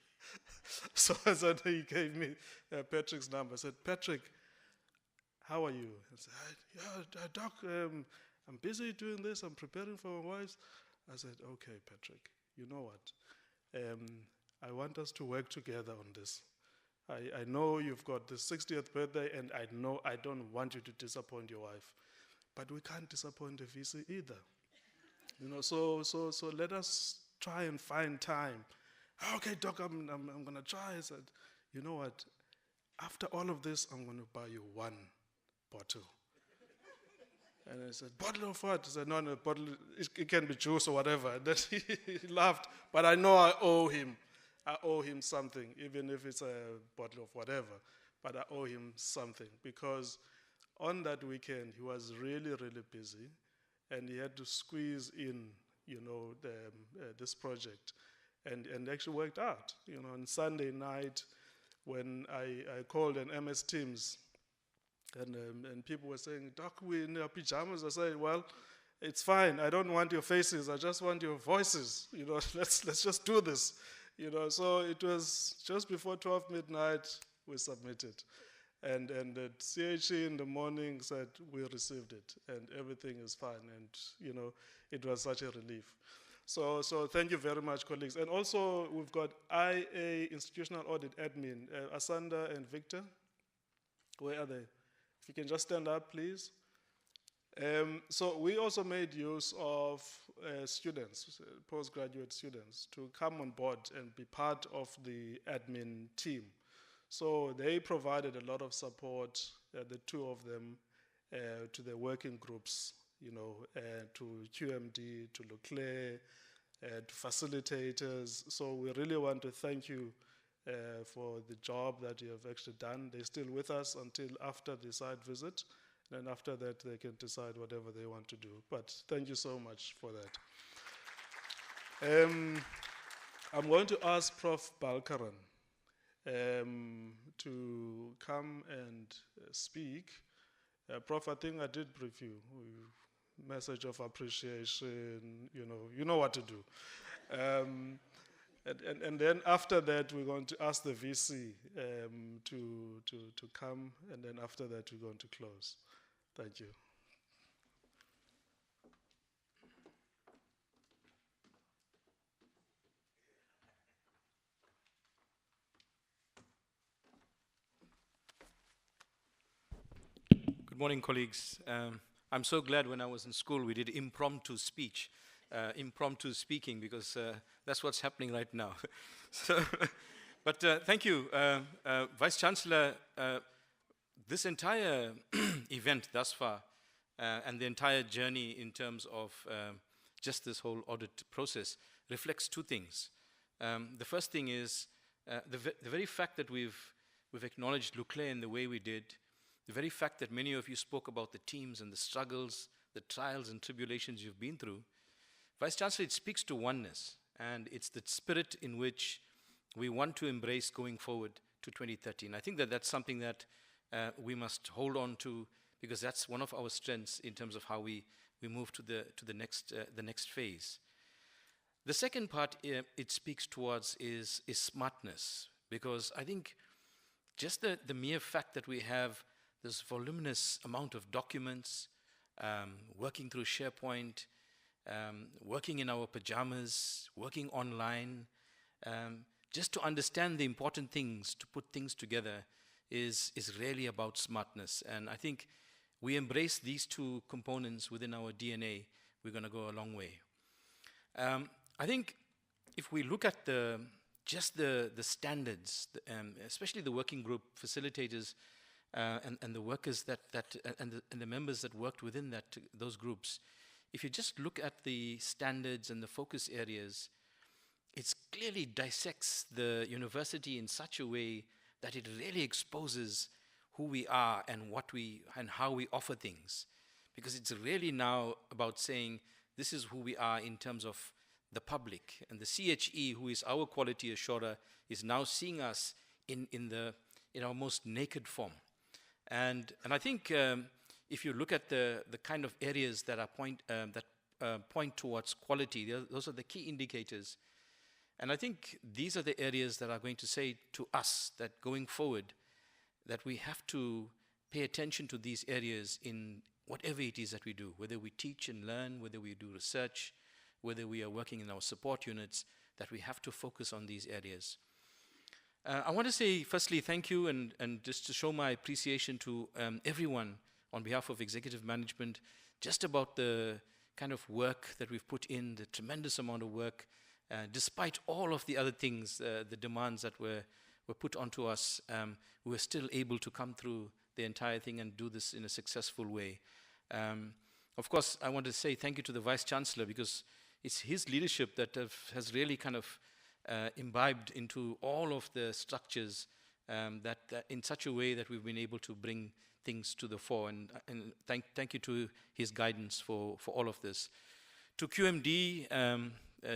So I said, he gave me Patrick's number. I said, Patrick, how are you? I said, yeah, Doc, I'm busy doing this. I'm preparing for my wife. I said, okay, Patrick, you know what? I want us to work together on this. I know you've got the 60th birthday, and I know I don't want you to disappoint your wife. But we can't disappoint the VC either. You know, so let us try and find time. Okay, Doc, I'm going to try. I said, you know what? After all of this, I'm going to buy you one bottle. And I said, bottle of what? I said, no, bottle, it can be juice or whatever. And then he laughed. But I know I owe him. I owe him something, even if it's a bottle of whatever. But I owe him something, because on that weekend, he was really, really busy. And he had to squeeze in, you know, this project. And actually worked out. You know, on Sunday night, when I called an MS Teams, and people were saying, Doc, we're in our pajamas. I said, well, it's fine. I don't want your faces. I just want your voices. You know, let's just do this. You know, so it was just before 12 midnight, we submitted. And at CHE in the morning said, we received it, and everything is fine. And, you know, it was such a relief. So thank you very much, colleagues. And also, we've got IA Institutional Audit Admin, Asanda and Victor. Where are they? If you can just stand up, please. So we also made use of students, postgraduate students, to come on board and be part of the admin team. So they provided a lot of support, the two of them, to the working groups, to QMD, to Leclerc, to facilitators. So we really want to thank you for the job that you have actually done. They're still with us until after the site visit. And after that, they can decide whatever they want to do. But thank you so much for that. I'm going to ask Prof. Balkaran to come and speak. Prof, I think I did brief you. Message of appreciation, you know what to do. And then after that, we're going to ask the VC to come, and then after that, we're going to close. Thank you. Good morning, colleagues. I'm so glad when I was in school we did impromptu speech, impromptu speaking, because that's what's happening right now. But thank you, Vice-Chancellor. This entire event thus far and the entire journey in terms of just this whole audit process reflects two things. The first thing is the very fact that we've acknowledged Leclerc in the way we did, the very fact that many of you spoke about the teams and the struggles, the trials and tribulations you've been through. Vice-Chancellor, it speaks to oneness, and it's the spirit in which we want to embrace going forward to 2030. And I think that that's something that we must hold on to, because that's one of our strengths in terms of how we move to the next phase. The second part it speaks towards is smartness, because I think just the mere fact that we have this voluminous amount of documents, working through SharePoint, working in our pajamas, working online, just to understand the important things, to put things together is really about smartness. And I think we embrace these two components within our DNA, we're going to go a long way. I think if we look at just the standards, especially the working group facilitators, and the workers and the members that worked within those groups, if you just look at the standards and the focus areas, it clearly dissects the university in such a way that it really exposes who we are and how we offer things. Because it's really now about saying this is who we are in terms of the public, and the CHE, who is our quality assurer, is now seeing us in our most naked form. And I think if you look at the kind of areas that point towards quality, those are the key indicators. And I think these are the areas that are going to say to us that going forward, that we have to pay attention to these areas in whatever it is that we do, whether we teach and learn, whether we do research, whether we are working in our support units, that we have to focus on these areas. I want to say, firstly, thank you, and just to show my appreciation to everyone on behalf of executive management, just about the kind of work that we've put in, the tremendous amount of work, despite all of the other things, the demands that were put onto us, we were still able to come through the entire thing and do this in a successful way. Of course, I want to say thank you to the Vice-Chancellor, because it's his leadership that has really kind of imbibed into all of the structures that in such a way that we've been able to bring things to the fore. And thank you to his guidance for all of this. To QMD,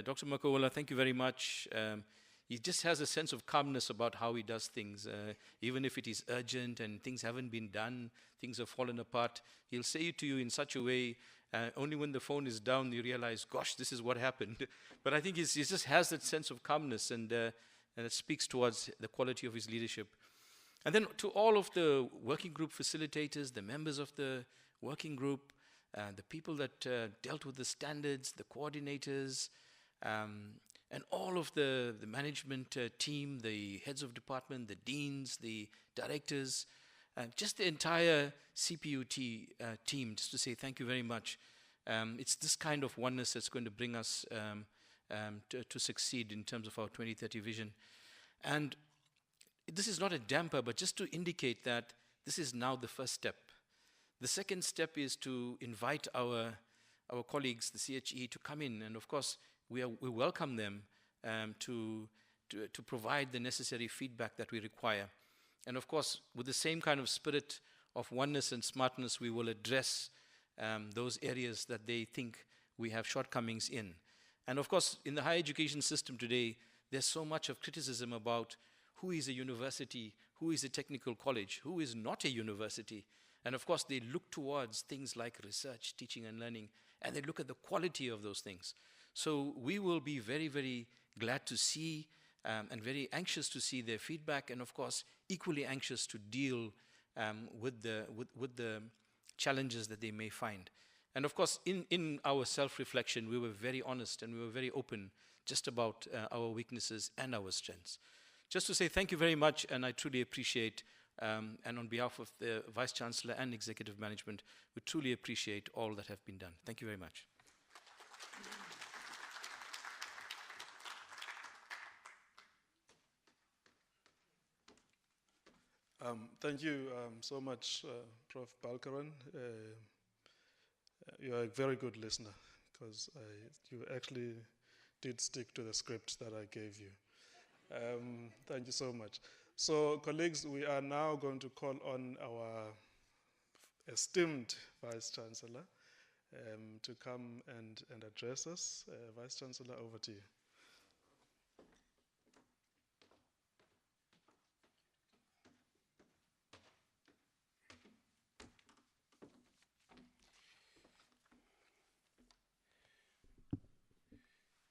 Dr. Makaula, thank you very much. He just has a sense of calmness about how he does things. Even if it is urgent and things haven't been done, things have fallen apart, he'll say it to you in such a way, only when the phone is down you realize, gosh, this is what happened. But I think he just has that sense of calmness, and it speaks towards the quality of his leadership. And then to all of the working group facilitators, the members of the working group, the people that dealt with the standards, the coordinators, and all of the management team, the heads of department, the deans, the directors, just the entire Cput team, just to say thank you very much. It's this kind of oneness that's going to bring us to succeed in terms of our 2030 vision. And this is not a damper, but just to indicate that this is now the first step. The second step is to invite our colleagues, the CHE, to come in, and of course we welcome them to provide the necessary feedback that we require. And of course, with the same kind of spirit of oneness and smartness, we will address those areas that they think we have shortcomings in. And of course, in the higher education system today, there's so much of criticism about who is a university, who is a technical college, who is not a university. And of course, they look towards things like research, teaching and learning, and they look at the quality of those things. So we will be very, very glad to see and very anxious to see their feedback, and of course, equally anxious to deal with the challenges that they may find. And of course, in our self-reflection, we were very honest and we were very open just about our weaknesses and our strengths. Just to say thank you very much, and I truly appreciate, and on behalf of the Vice-Chancellor and Executive Management, we truly appreciate all that have been done. Thank you very much. Thank you so much, Prof. Balkaran. You are a very good listener, because you actually did stick to the script that I gave you. Thank you so much. So, colleagues, we are now going to call on our esteemed Vice-Chancellor to come and address us. Vice-Chancellor, over to you.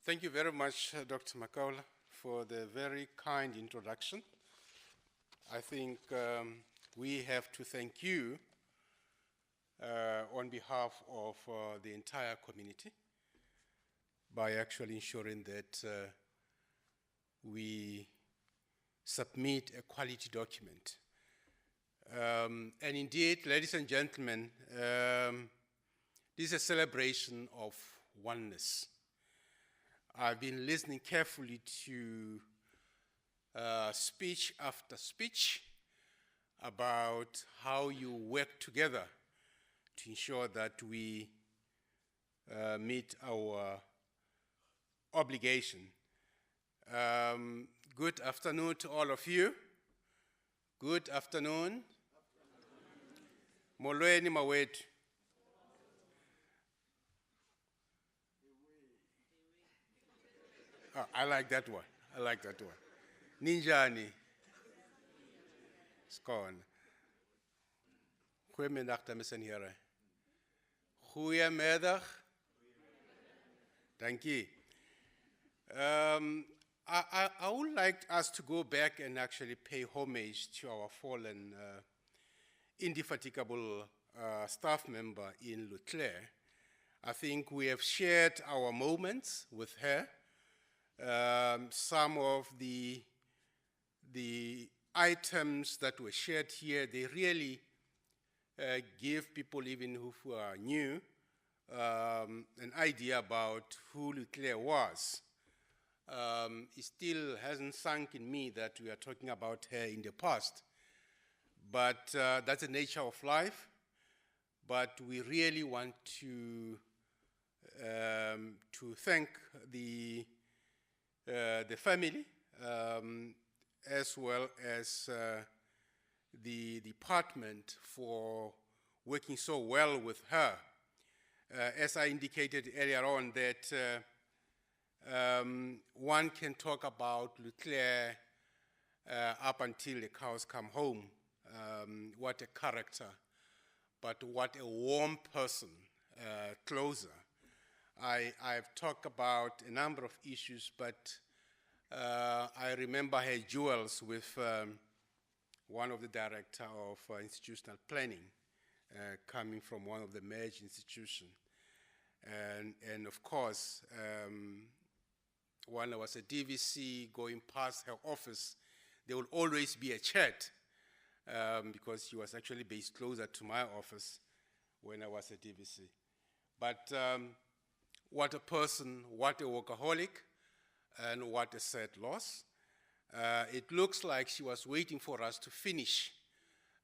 Thank you very much, Dr. Makaula, for the very kind introduction. I think we have to thank you on behalf of the entire community by actually ensuring that we submit a quality document. And indeed, ladies and gentlemen, this is a celebration of oneness. I've been listening carefully to speech after speech about how you work together to ensure that we meet our obligation. Good afternoon to all of you. Good afternoon. Molweni mawethu. Oh, I like that one. I like that one. Ninjani. Skon. Goeiemiddag, dames en heren. Goeiemiddag. Thank you. I would like us to go back and actually pay homage to our fallen, indefatigable staff member in Leclerc. I think we have shared our moments with her. Some of the items that were shared here, they really give people even who are new an idea about who Leclerc was. It still hasn't sunk in me that we are talking about her in the past. But that's the nature of life. But we really want to thank the family, as well as the department for working so well with her. As I indicated earlier on, that one can talk about Leclerc up until the cows come home. What a character, but what a warm person, closer. I've talked about a number of issues, but I remember her jewels with one of the director of institutional planning, coming from one of the merged institutions. And of course, when I was at DVC, going past her office, there will always be a chat, because she was actually based closer to my office when I was at DVC. But what a person, what a workaholic, and what a sad loss. It looks like she was waiting for us to finish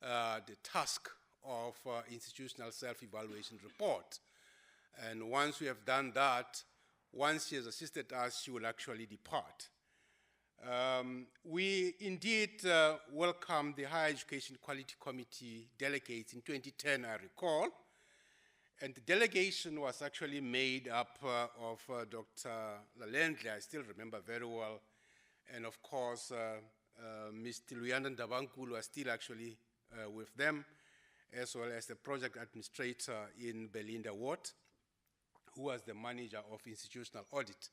the task of institutional self-evaluation report. And once we have done that, once she has assisted us, she will actually depart. We indeed welcomed the Higher Education Quality Committee delegates in 2010, I recall. And the delegation was actually made up of Dr. Lalendle, I still remember very well, and of course, Ms. Tiluyanda Ndabankulu was still actually with them, as well as the project administrator in Belinda Ward, who was the manager of institutional audit.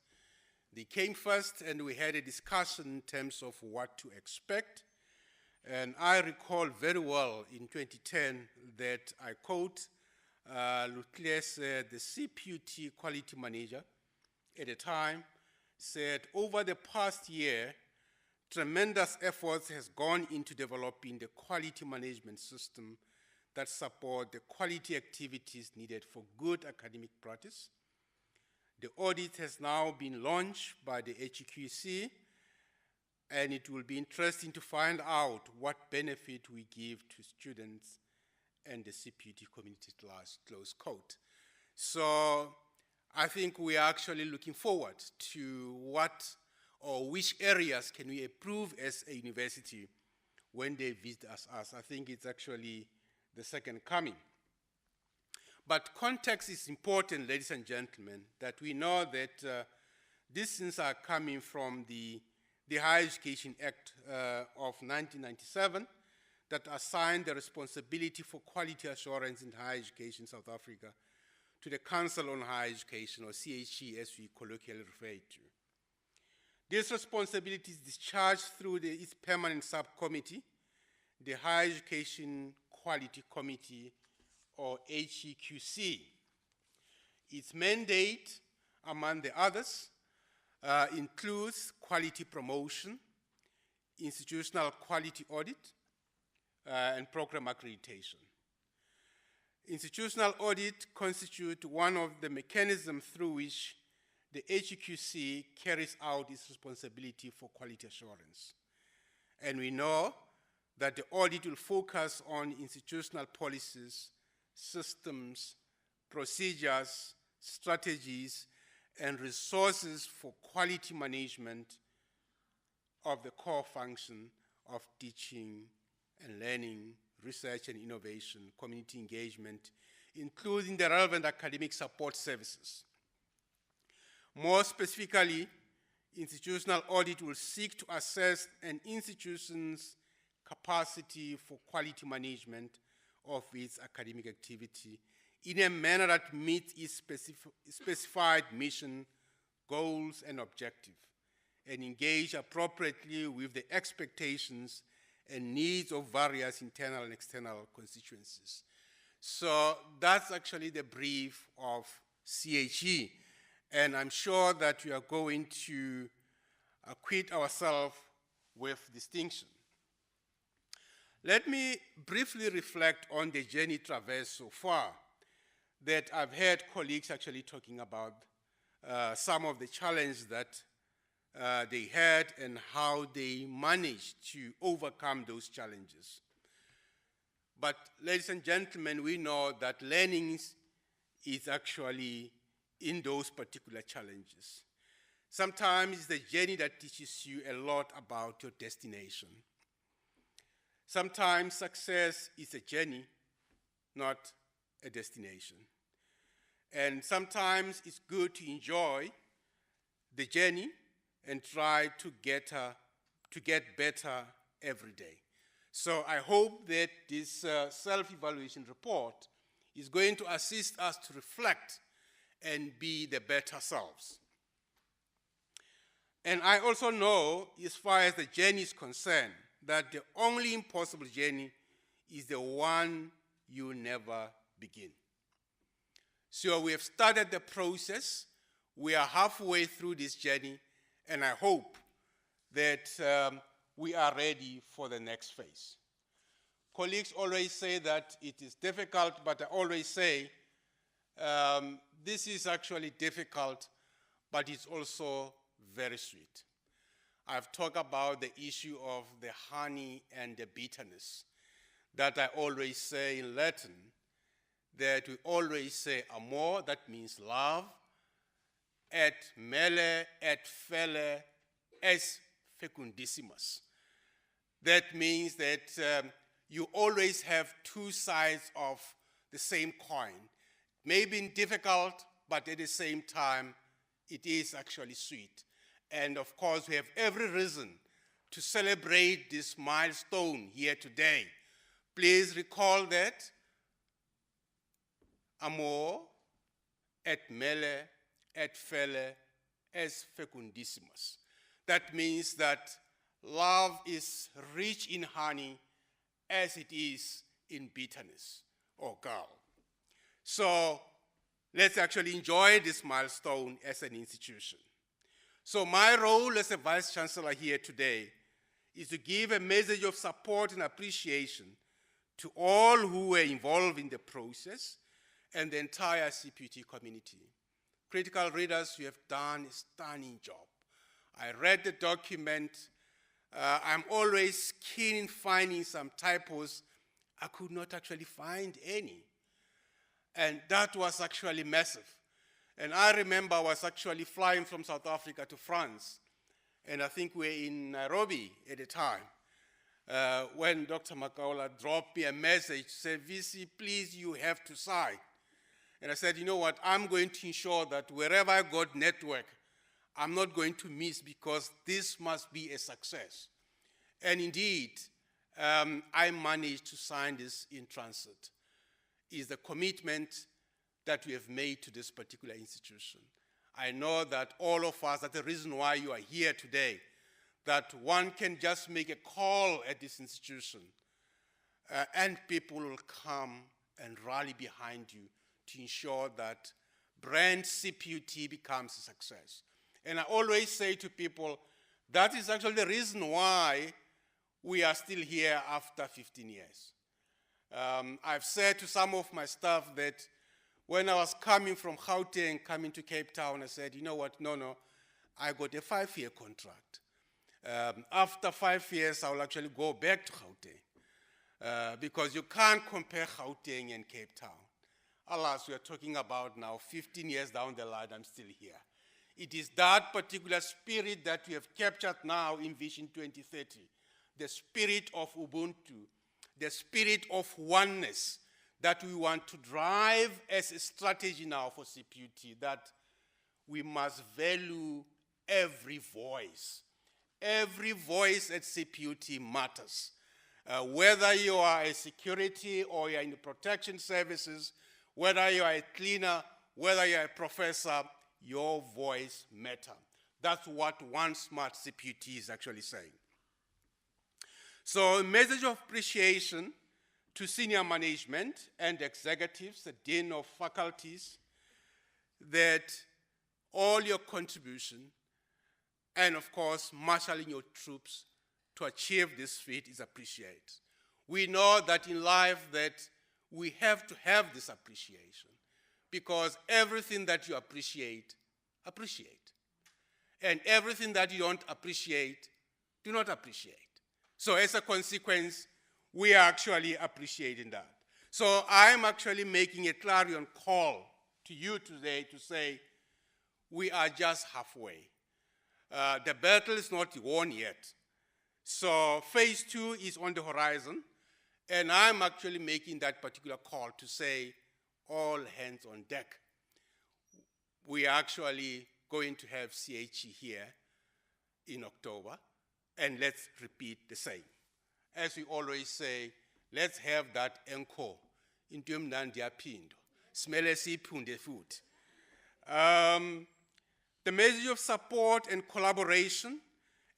They came first, and we had a discussion in terms of what to expect. And I recall very well in 2010 that I quote, Lutles, the Cput quality manager at the time, said, over the past year, tremendous efforts has gone into developing the quality management system that support the quality activities needed for good academic practice. The audit has now been launched by the HEQC, and it will be interesting to find out what benefit we give to students and the Cput community at large, close quote. So I think we are actually looking forward to what or which areas can we improve as a university when they visit us. I think it's actually the second coming. But context is important, ladies and gentlemen, that we know that these things are coming from the Higher Education Act of 1997 that assigned the responsibility for quality assurance in higher education in South Africa to the Council on Higher Education, or CHE as we colloquially refer to. This responsibility is discharged through its permanent subcommittee, the Higher Education Quality Committee, or HEQC. Its mandate, among the others, includes quality promotion, institutional quality audit, and program accreditation. Institutional audit constitutes one of the mechanisms through which the HEQC carries out its responsibility for quality assurance. And we know that the audit will focus on institutional policies, systems, procedures, strategies, and resources for quality management of the core function of teaching and learning, research and innovation, community engagement, including the relevant academic support services. More specifically, institutional audit will seek to assess an institution's capacity for quality management of its academic activity in a manner that meets its specified mission, goals, and objectives, and engage appropriately with the expectations and needs of various internal and external constituencies. So that's actually the brief of CHE, and I'm sure that we are going to acquit ourselves with distinction. Let me briefly reflect on the journey traversed so far, that I've heard colleagues actually talking about some of the challenges that they had and how they managed to overcome those challenges. But ladies and gentlemen, we know that learning is actually in those particular challenges. Sometimes it's the journey that teaches you a lot about your destination. Sometimes success is a journey, not a destination. And sometimes it's good to enjoy the journey and try to get better every day. So I hope that this self-evaluation report is going to assist us to reflect and be the better selves. And I also know, as far as the journey is concerned, that the only impossible journey is the one you never begin. So we have started the process. We are halfway through this journey, and I hope that we are ready for the next phase. Colleagues always say that it is difficult, but I always say this is actually difficult, but it's also very sweet. I've talked about the issue of the honey and the bitterness. That I always say in Latin, that we always say amor, that means love, et mele, et fele, es fecundissimus. That means that you always have two sides of the same coin. Maybe difficult, but at the same time, it is actually sweet. And of course, we have every reason to celebrate this milestone here today. Please recall that amor et mele et fele es fecundissimus. That means that love is rich in honey as it is in bitterness or gall. So let's actually enjoy this milestone as an institution. So my role as a Vice Chancellor here today is to give a message of support and appreciation to all who were involved in the process and the entire Cput community. Critical readers, you have done a stunning job. I read the document. I'm always keen in finding some typos. I could not actually find any. And that was actually massive. And I remember I was actually flying from South Africa to France. And I think we were in Nairobi at the time. When Dr. Makaula dropped me a message, said, VC, please, you have to sign. And I said, you know what, I'm going to ensure that wherever I got network, I'm not going to miss because this must be a success. And indeed, I managed to sign this in transit. Is the commitment that we have made to this particular institution. I know that all of us, that's the reason why you are here today, that one can just make a call at this institution and people will come and rally behind you to ensure that brand Cput becomes a success. And I always say to people, that is actually the reason why we are still here after 15 years. I've said to some of my staff that when I was coming from Gauteng, coming to Cape Town, I said, you know what, no, I got a 5-year contract. After 5 years, I will actually go back to Gauteng because you can't compare Gauteng and Cape Town. Alas, we are talking about now 15 years down the line, I'm still here. It is that particular spirit that we have captured now in Vision 2030, the spirit of Ubuntu, the spirit of oneness that we want to drive as a strategy now for Cput, that we must value every voice. Every voice at Cput matters. Whether you are a security or you are in the protection services, whether you are a cleaner, whether you are a professor, your voice matters. That's what One Smart Cput is actually saying. So a message of appreciation to senior management and executives, the dean of faculties, that all your contribution and of course marshalling your troops to achieve this feat is appreciated. We know that in life that we have to have this appreciation because everything that you appreciate, appreciate. And everything that you don't appreciate, do not appreciate. So as a consequence, we are actually appreciating that. So I'm actually making a clarion call to you today to say, we are just halfway. The battle is not won yet. So phase 2 is on the horizon, and I'm actually making that particular call to say, all hands on deck. We are actually going to have CHE here in October, and let's repeat the same. As we always say, let's have that encore. Into mnandi apindo. Smele siphunde futhi. The message of support and collaboration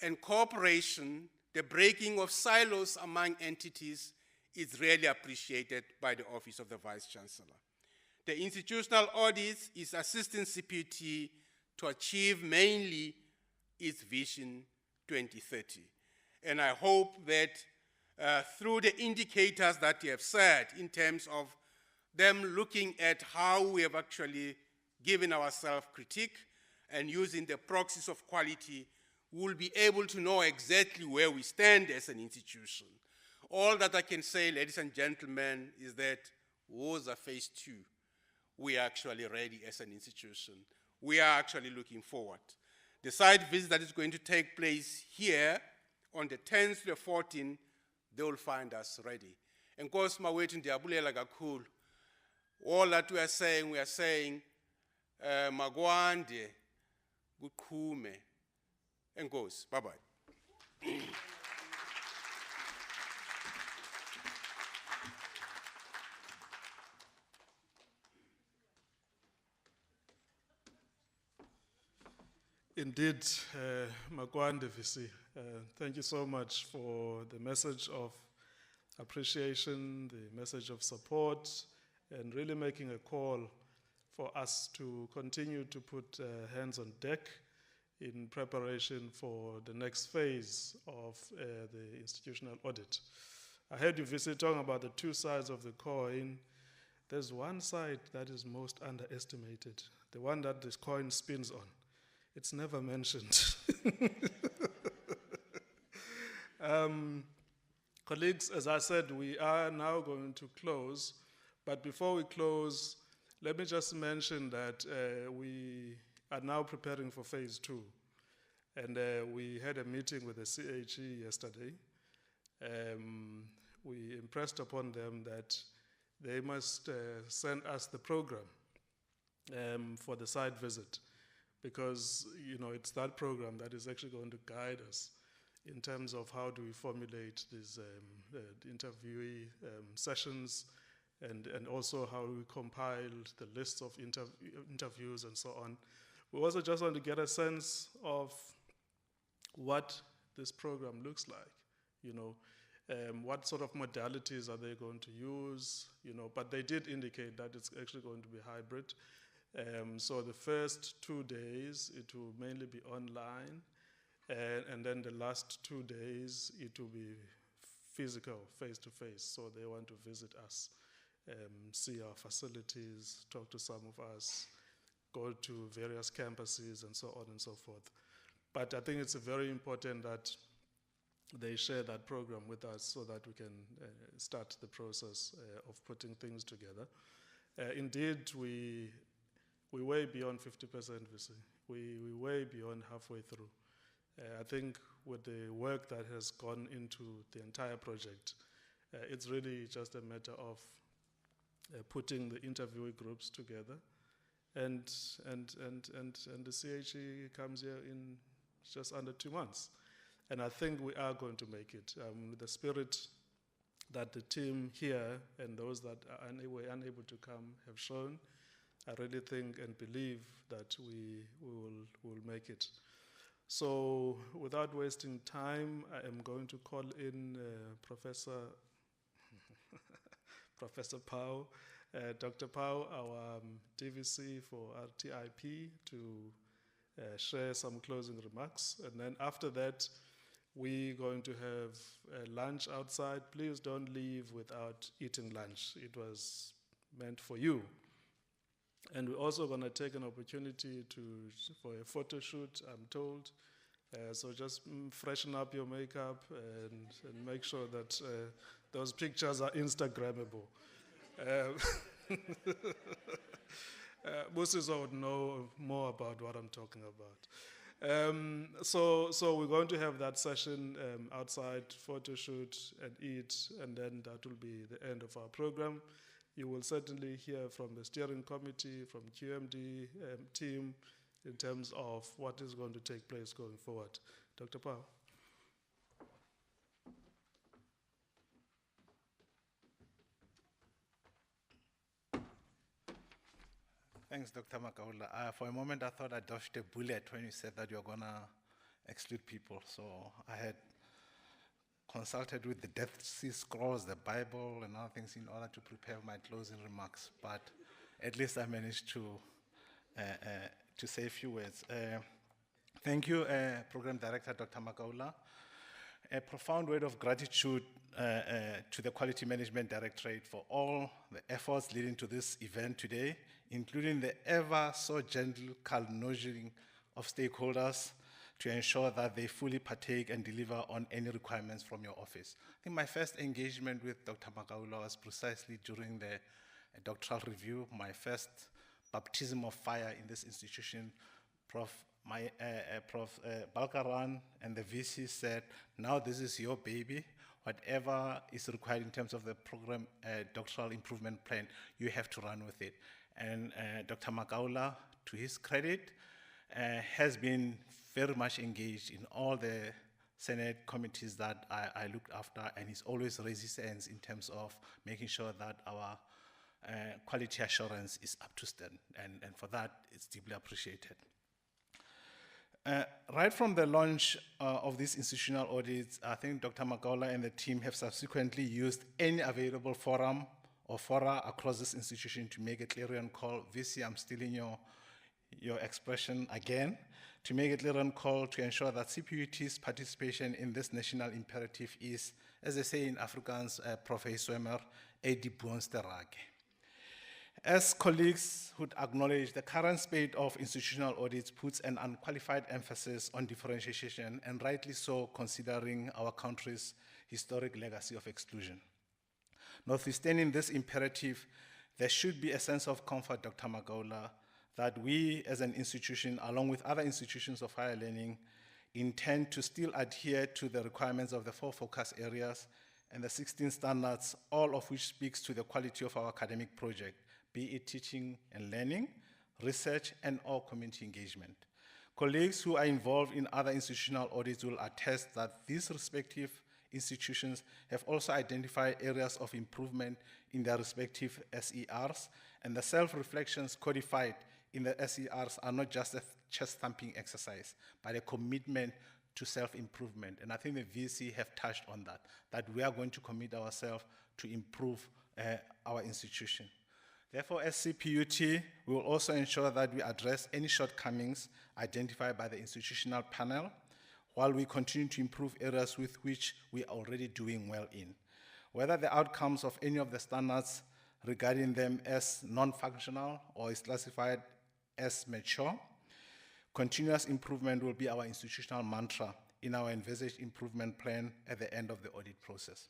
and cooperation, the breaking of silos among entities is really appreciated by the Office of the Vice Chancellor. The institutional audit is assisting Cput to achieve mainly its Vision 2030. And I hope that through the indicators that you have said in terms of them looking at how we have actually given ourselves critique and using the proxies of quality, we'll be able to know exactly where we stand as an institution. All that I can say, ladies and gentlemen, is that WOZA Phase 2, we are actually ready as an institution. We are actually looking forward. The site visit that is going to take place here on the 10th to the 14th, they will find us ready. Enkosi mawethu ndiyabulela kakhulu. All that we are saying, magwande, kuqhume. Enkosi, bye-bye. Indeed, Makwande VC, thank you so much for the message of appreciation, the message of support, and really making a call for us to continue to put hands on deck in preparation for the next phase of the institutional audit. I heard you VC talking about the two sides of the coin. There's one side that is most underestimated, the one that this coin spins on. It's never mentioned. Colleagues, as I said, we are now going to close. But before we close, let me just mention that we are now preparing for phase 2. And we had a meeting with the CHE yesterday. We impressed upon them that they must send us the program for the site visit, because it's that program that is actually going to guide us in terms of how do we formulate these interviewee sessions, and also how we compile the lists of interviews and so on. We also just want to get a sense of what this program looks like, what sort of modalities are they going to use, but they did indicate that it's actually going to be hybrid. So the first 2 days, it will mainly be online, and then the last 2 days, it will be physical, face-to-face. So they want to visit us, see our facilities, talk to some of us, go to various campuses, and so on and so forth. But I think it's very important that they share that program with us so that we can start the process of putting things together. Indeed, we're way beyond 50% VC. We're way beyond halfway through. I think with the work that has gone into the entire project, it's really just a matter of putting the interviewee groups together, and the CHE comes here in just under 2 months. And I think we are going to make it. The spirit that the team here and those that were unable to come have shown, I really think and believe that we will make it. So without wasting time, I am going to call in Professor Pau, Dr. Pau, our DVC for RTIP, to share some closing remarks. And then after that, we're going to have lunch outside. Please don't leave without eating lunch. It was meant for you. And we're also going to take an opportunity for a photo shoot, I'm told. So just freshen up your makeup and make sure that those pictures are Instagrammable. Busiso would know more about what I'm talking about. So we're going to have that session outside, photo shoot and eat, and then that will be the end of our program. You will certainly hear from the steering committee, from QMD team, in terms of what is going to take place going forward. Dr. Pau. Thanks, Dr. Makaula. For a moment, I thought I dodged a bullet when you said that you're going to exclude people. So I had consulted with the Dead Sea Scrolls, the Bible, and other things in order to prepare my closing remarks. But at least I managed to say a few words. Thank you, Program Director Dr. Makaula. A profound word of gratitude to the Quality Management Directorate for all the efforts leading to this event today, including the ever so gentle calm nurturing of stakeholders, to ensure that they fully partake and deliver on any requirements from your office. I think my first engagement with Dr. Makaula was precisely during the doctoral review, my first baptism of fire in this institution. Prof. Balkaran and the VC said, now this is your baby. Whatever is required in terms of the program doctoral improvement plan, you have to run with it. And Dr. Makaula, to his credit, has been very much engaged in all the Senate committees that I looked after, and he's always raised his hands in terms of making sure that our quality assurance is up to standard, and for that, it's deeply appreciated. Right from the launch of these institutional audits, I think Dr. Makaula and the team have subsequently used any available forum or fora across this institution to make a clarion call. VC, I'm stealing your expression again, to make a clarion call to ensure that CPUT's participation in this national imperative is, as they say in Afrikaans, Professor Edi Boonsterake. As colleagues would acknowledge, the current spate of institutional audits puts an unqualified emphasis on differentiation, and rightly so, considering our country's historic legacy of exclusion. Notwithstanding this imperative, there should be a sense of comfort, Dr. Makaula, that we as an institution, along with other institutions of higher learning, intend to still adhere to the requirements of the 4 focus areas and the 16 standards, all of which speaks to the quality of our academic project, be it teaching and learning, research, and or community engagement. Colleagues who are involved in other institutional audits will attest that these respective institutions have also identified areas of improvement in their respective SERs, and the self-reflections codified in the SERs are not just a chest-thumping exercise, but a commitment to self-improvement. And I think the VC have touched on that we are going to commit ourselves to improve our institution. Therefore, as CPUT, we will also ensure that we address any shortcomings identified by the institutional panel, while we continue to improve areas with which we are already doing well in. Whether the outcomes of any of the standards regarding them as non-functional or is classified as mature, continuous improvement will be our institutional mantra in our envisaged improvement plan at the end of the audit process.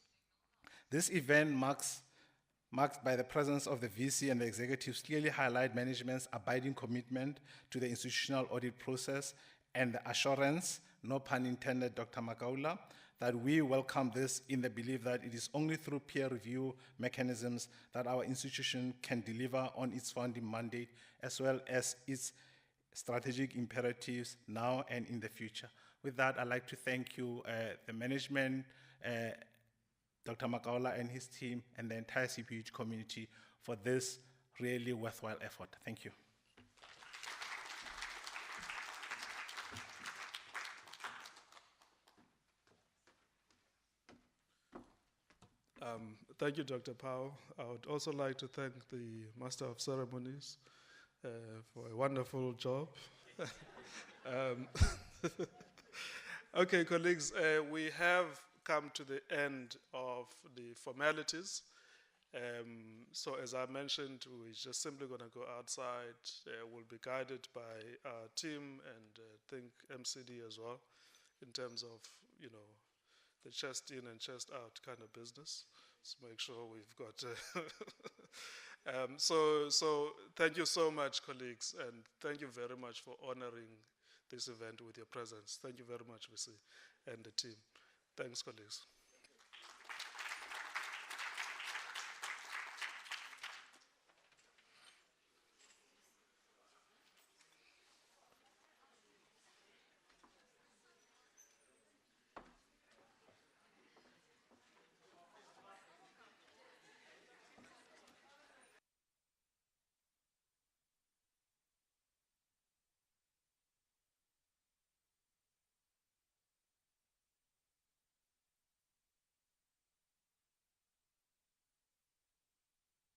This event marked by the presence of the VC and the executives clearly highlight management's abiding commitment to the institutional audit process and the assurance, no pun intended, Dr. Makaula, that we welcome this in the belief that it is only through peer review mechanisms that our institution can deliver on its founding mandate as well as its strategic imperatives now and in the future. With that, I'd like to thank you, the management, Dr. Makaula and his team, and the entire CPUT community for this really worthwhile effort. Thank you. Thank you, Dr. Powell. I would also like to thank the Master of Ceremonies for a wonderful job. Okay, colleagues, we have come to the end of the formalities. So as I mentioned, we're just simply going to go outside. We'll be guided by our team and I think MCD as well in terms of, you know, the chest in and chest out kind of business. So make sure we've got... so thank you so much, colleagues, and thank you very much for honoring this event with your presence. Thank you very much, VC, and the team. Thanks, colleagues.